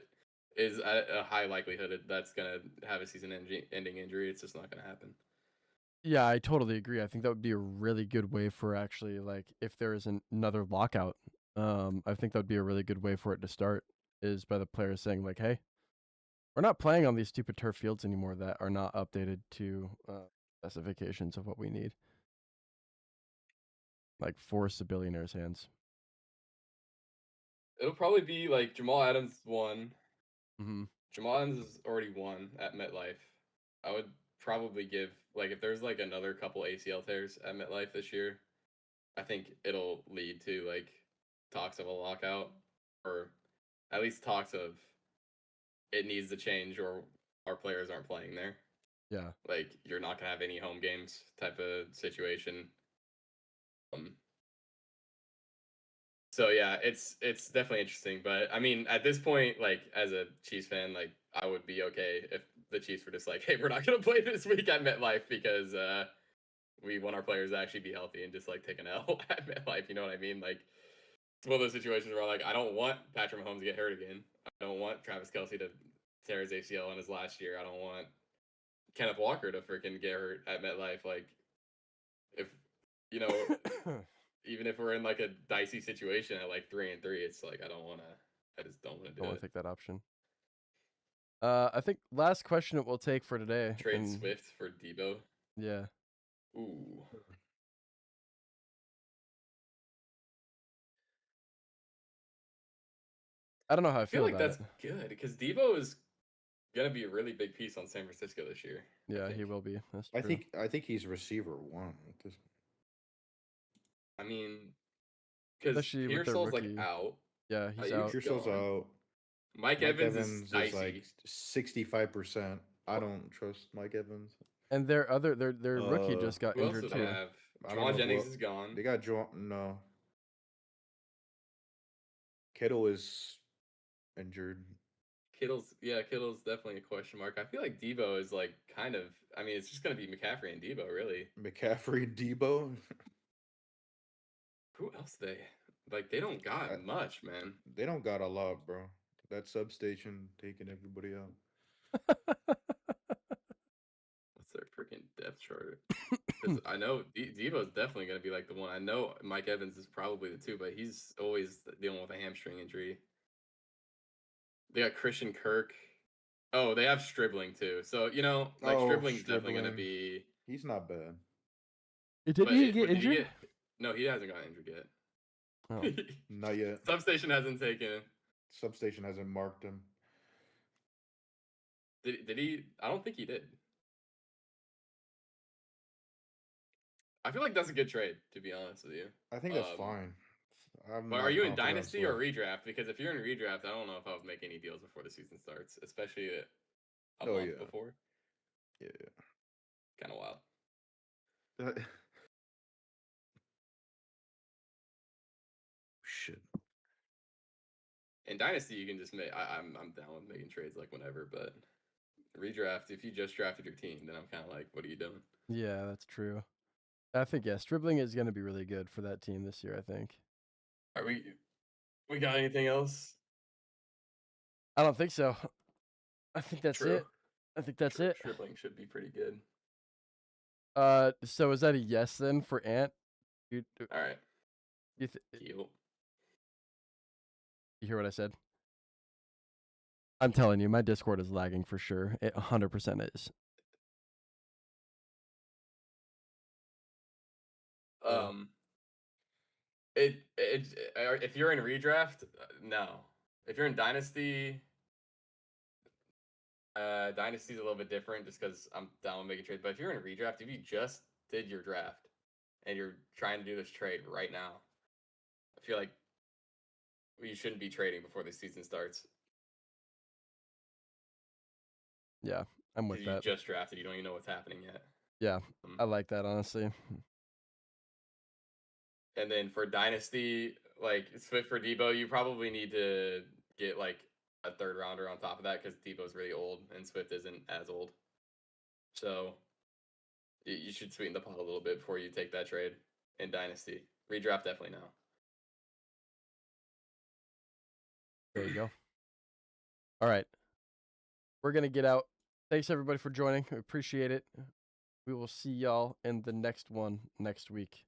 is at a high likelihood that's going to have a season ending injury. It's just not going to happen. Yeah, I totally agree. I think that would be a really good way for actually like if there is another lockout. I think that would be a really good way for it to start is by the players saying like, "Hey, we're not playing on these stupid turf fields anymore that are not updated to specifications of what we need." Like force the billionaires' hands. It'll probably be like Jamal Adams won. Mm-hmm. Jamal Adams has already won at MetLife. I would probably give like if there's like another couple ACL tears at MetLife this year, I think it'll lead to like talks of a lockout, or at least talks of it needs to change or our players aren't playing there. Yeah. Like you're not gonna have any home games type of situation. So yeah, it's definitely interesting. But I mean, at this point, like as a Chiefs fan, like I would be okay if the Chiefs were just like, hey, we're not gonna play this week at MetLife because we want our players to actually be healthy and just like take an L at MetLife. You know what I mean? Like it's one of those situations where like I don't want Patrick Mahomes to get hurt again. I don't want Travis Kelce to tear his ACL in his last year. I don't want Kenneth Walker to freaking get hurt at MetLife. Like if you know, even if we're in like a dicey situation at like 3-3, it's like I just don't want to Don't do want it. to take that option. I think last question that we'll take for today. Trade Swift for Debo. Yeah. Ooh. I don't know how I I feel feel like about that's it. good because Debo is gonna be a really big piece on San Francisco this year. Yeah, he will be. That's true. I think he's receiver one at this. I mean, because Especially with their Pearsall's like rookie. out. Yeah, he's Ayuk's out. Pearsall's gone. out. Mike Mike Evans Evans is dicey. like 65%. I don't trust Mike Evans. And their rookie just got Who else injured do too. they have? I don't Juwan know Jennings what- is gone. They got no. Kittle is injured. Kittle's definitely a question mark. I feel like Debo is like kind of. I mean, it's just gonna be McCaffrey and Debo, really. McCaffrey and Debo. Who else they like? They don't got much, man. They don't got a lot, bro. That substation taking everybody out. What's their freaking depth chart? Because I know Debo's definitely gonna be like the one. I know Mike Evans is probably the two, but he's always dealing with a hamstring injury. They got Christian Kirk. Oh, they have Stribling too. So you know, like Stribling's definitely gonna Stribling. be. He's not bad. Did he get injured? No, he hasn't got injured yet. Oh. Not yet. Substation hasn't taken. Substation hasn't marked him. Did he? I don't think he did. I feel like that's a good trade, to be honest with you. I think that's fine. But are you in Dynasty or Redraft? Because if you're in Redraft, I don't know if I would make any deals before the season starts, especially a month before. Yeah. Kind of wild. Shit. In Dynasty, you can just make. I'm down with making trades like whenever, but Redraft, if you just drafted your team, then I'm kind of like, what are you doing? Yeah, that's true. I think Stribling is going to be really good for that team this year. I think. Are we got anything else? I don't think so. I think that's it. I think that's it. Stribling should be pretty good. So is that a yes then for Ant? All right. You hear what I said? I'm telling you, my Discord is lagging for sure. It 100% is. If you're in Redraft, no. If you're in Dynasty, Dynasty's a little bit different just because I'm down with making trades. But if you're in Redraft, if you just did your draft and you're trying to do this trade right now, I feel like you shouldn't be trading before the season starts. Yeah, I'm with that. You just drafted, you don't even know what's happening yet. Yeah, I like that, honestly. And then for Dynasty, like Swift for Debo, you probably need to get like a third rounder on top of that because Debo's really old and Swift isn't as old. So you should sweeten the pot a little bit before you take that trade in Dynasty. Redraft definitely now. There you go. All right. We're going to get out. Thanks, everybody, for joining. We appreciate it. We will see y'all in the next one next week.